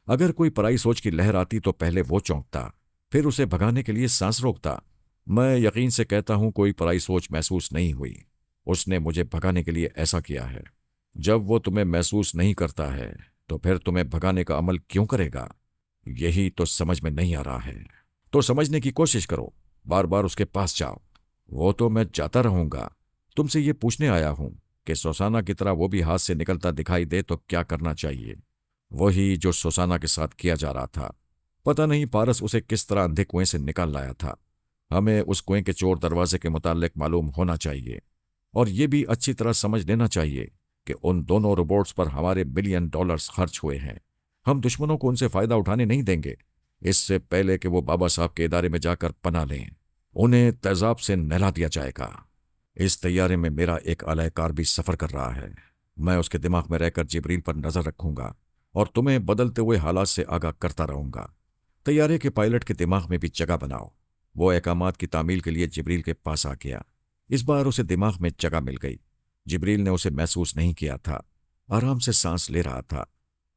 अगर कोई पराई सोच की लहर आती तो पहले वो चौंकता, फिर उसे भगाने के लिए सांस रोकता। मैं यकीन से कहता हूं कोई पराई सोच महसूस नहीं हुई। उसने मुझे भगाने के लिए ऐसा किया है। जब वो तुम्हें महसूस नहीं करता है तो फिर तुम्हें भगाने का अमल क्यों करेगा? यही तो समझ में नहीं आ रहा है। तो समझने की कोशिश करो। बार बार उसके पास जाओ। वो तो मैं जाता रहूंगा। तुमसे ये पूछने आया हूं कि सोसाना की तरह वो भी हाथ से निकलता दिखाई दे तो क्या करना चाहिए? वही जो सोसाना के साथ किया जा रहा था। पता नहीं पारस उसे किस तरह अंधे कुएं से निकाल लाया था। हमें उस कुएं के चोर दरवाजे के मुतालिक मालूम होना चाहिए और ये भी अच्छी तरह समझ लेना चाहिए कि उन दोनों रोबोट्स पर हमारे $1 बिलियन खर्च हुए हैं। हम दुश्मनों को उनसे फायदा उठाने नहीं देंगे। इससे पहले कि वो बाबा साहब के इदारे में जाकर पनाह लें, उन्हें तेजाब से नहला दिया जाएगा। इस तैयारे में मेरा एक अलहकार भी सफर कर रहा है। मैं उसके दिमाग में रहकर जिब्रील पर नजर रखूंगा और तुम्हें बदलते हुए हालात से आगाह करता रहूंगा। तैयारे के पायलट के दिमाग में भी जगह बनाओ। वो अहकामात की तामील के लिए जिब्रील के पास आ गया। इस बार उसे दिमाग में जगह मिल गई। जिब्रील ने उसे महसूस नहीं किया था। आराम से सांस ले रहा था।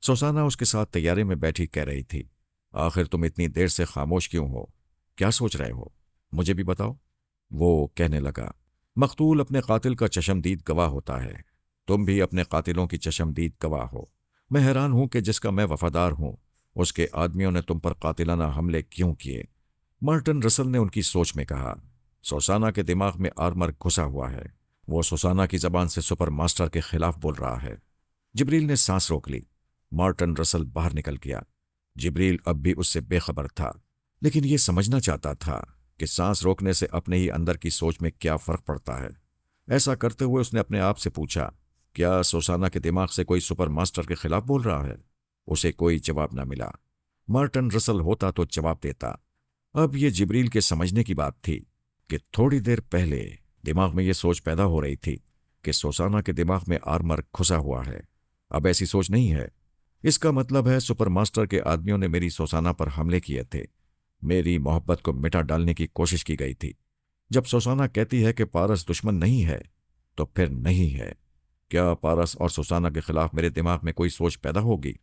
सोसाना उसके साथ तैयारे में बैठी कह रही थी, आखिर तुम इतनी देर से खामोश क्यों हो? क्या सोच रहे हो? मुझे भी बताओ। वो कहने लगा, मकतूल अपने कातिल का चशमदीद गवाह होता है। तुम भी अपने कातिलों की चशमदीद गवाह हो। मैं हैरान हूं कि जिसका मैं वफादार हूं उसके आदमियों ने तुम पर कातिलाना हमले क्यों किए? मार्टिन रसल ने उनकी सोच में कहा, सोसाना के दिमाग में आर्मर घुसा हुआ है। वो सोसाना की जबान से सुपर मास्टर के खिलाफ बोल रहा है। जिब्रील ने सांस रोक ली। मार्टिन रसल बाहर निकल गया। जिब्रील अब भी उससे बेखबर था, लेकिन ये समझना चाहता था कि सांस रोकने से अपने ही अंदर की सोच में क्या फर्क पड़ता है। ऐसा करते हुए उसने अपने आप से पूछा, क्या सोसाना के दिमाग से कोई सुपर मास्टर के खिलाफ बोल रहा है? उसे कोई जवाब न मिला। मार्टिन रसल होता तो जवाब देता। अब ये जिब्रील के समझने की बात थी कि थोड़ी देर पहले दिमाग में यह सोच पैदा हो रही थी कि सोसाना के दिमाग में आर्मर घुसा हुआ है। अब ऐसी सोच नहीं है। इसका मतलब है सुपर मास्टर के आदमियों ने मेरी सोसाना पर हमले किए थे। मेरी मोहब्बत को मिटा डालने की कोशिश की गई थी। जब सोसाना कहती है कि पारस दुश्मन नहीं है तो फिर नहीं है। क्या पारस और सोसाना के खिलाफ मेरे दिमाग में कोई सोच पैदा होगी?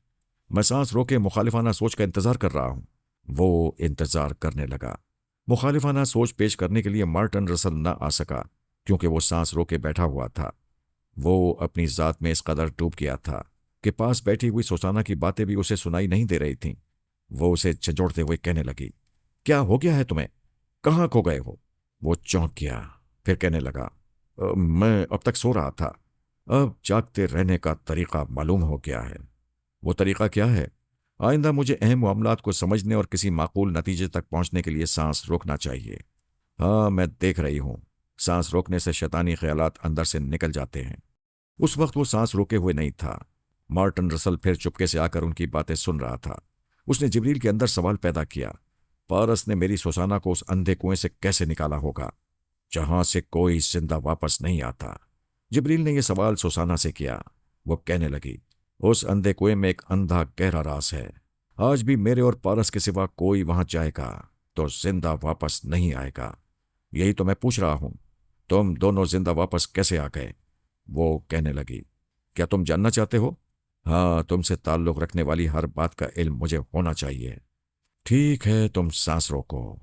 मैं सांस रोके मुखालिफाना सोच का इंतजार कर रहा हूं। वो इंतजार करने लगा। मुखालिफाना सोच पेश करने के लिए मार्टिन रसल न आ सका क्योंकि वो सांस रोके बैठा हुआ था। वो अपनी जात में इस कदर डूब गया था कि पास बैठी हुई सोसाना की बातें भी उसे सुनाई नहीं दे रही थीं। वो उसे झंझोड़ते हुए कहने लगी, क्या हो गया है तुम्हें? कहाँ खो गए हो? वो चौंक गया। फिर कहने लगा, मैं अब तक सो रहा था। अब जागते रहने का तरीका मालूम हो गया है। वो तरीका क्या है? आइंदा मुझे अहम मामलात को समझने और किसी माकूल नतीजे तक पहुंचने के लिए सांस रोकना चाहिए। हाँ, मैं देख रही हूं, सांस रोकने से शैतानी ख्यालात अंदर से निकल जाते हैं। उस वक्त वो सांस रोके हुए नहीं था। मार्टिन रसल फिर चुपके से आकर उनकी बातें सुन रहा था। उसने जिब्रील के अंदर सवाल पैदा किया, पारस ने मेरी सुसाना को उस अंधे कुएं से कैसे निकाला होगा जहां से कोई जिंदा वापस नहीं आता? जिब्रील ने यह सवाल सुसाना से किया। वो कहने लगी, उस अंधे कुएं में एक अंधा गहरा राज है। आज भी मेरे और पारस के सिवा कोई वहां जाएगा तो जिंदा वापस नहीं आएगा। यही तो मैं पूछ रहा हूं, तुम दोनों जिंदा वापस कैसे आ गए? वो कहने लगी, क्या तुम जानना चाहते हो? हाँ, तुमसे ताल्लुक रखने वाली हर बात का इल्म मुझे होना चाहिए। ठीक है, तुम सांस रोको,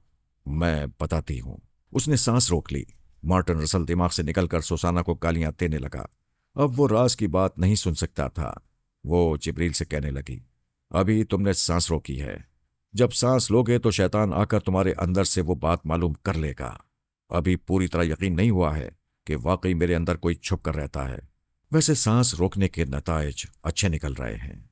मैं बताती हूं। उसने सांस रोक ली। मार्टिन रसल दिमाग से निकलकर सुसाना को गालियां देने लगा। अब वो राज की बात नहीं सुन सकता था। वो जिब्रील से कहने लगी, अभी तुमने सांस रोकी है, जब सांस लोगे तो शैतान आकर तुम्हारे अंदर से वो बात मालूम कर लेगा। अभी पूरी तरह यकीन नहीं हुआ है कि वाकई मेरे अंदर कोई छुप कर रहता है। वैसे सांस रोकने के नताइज अच्छे निकल रहे हैं।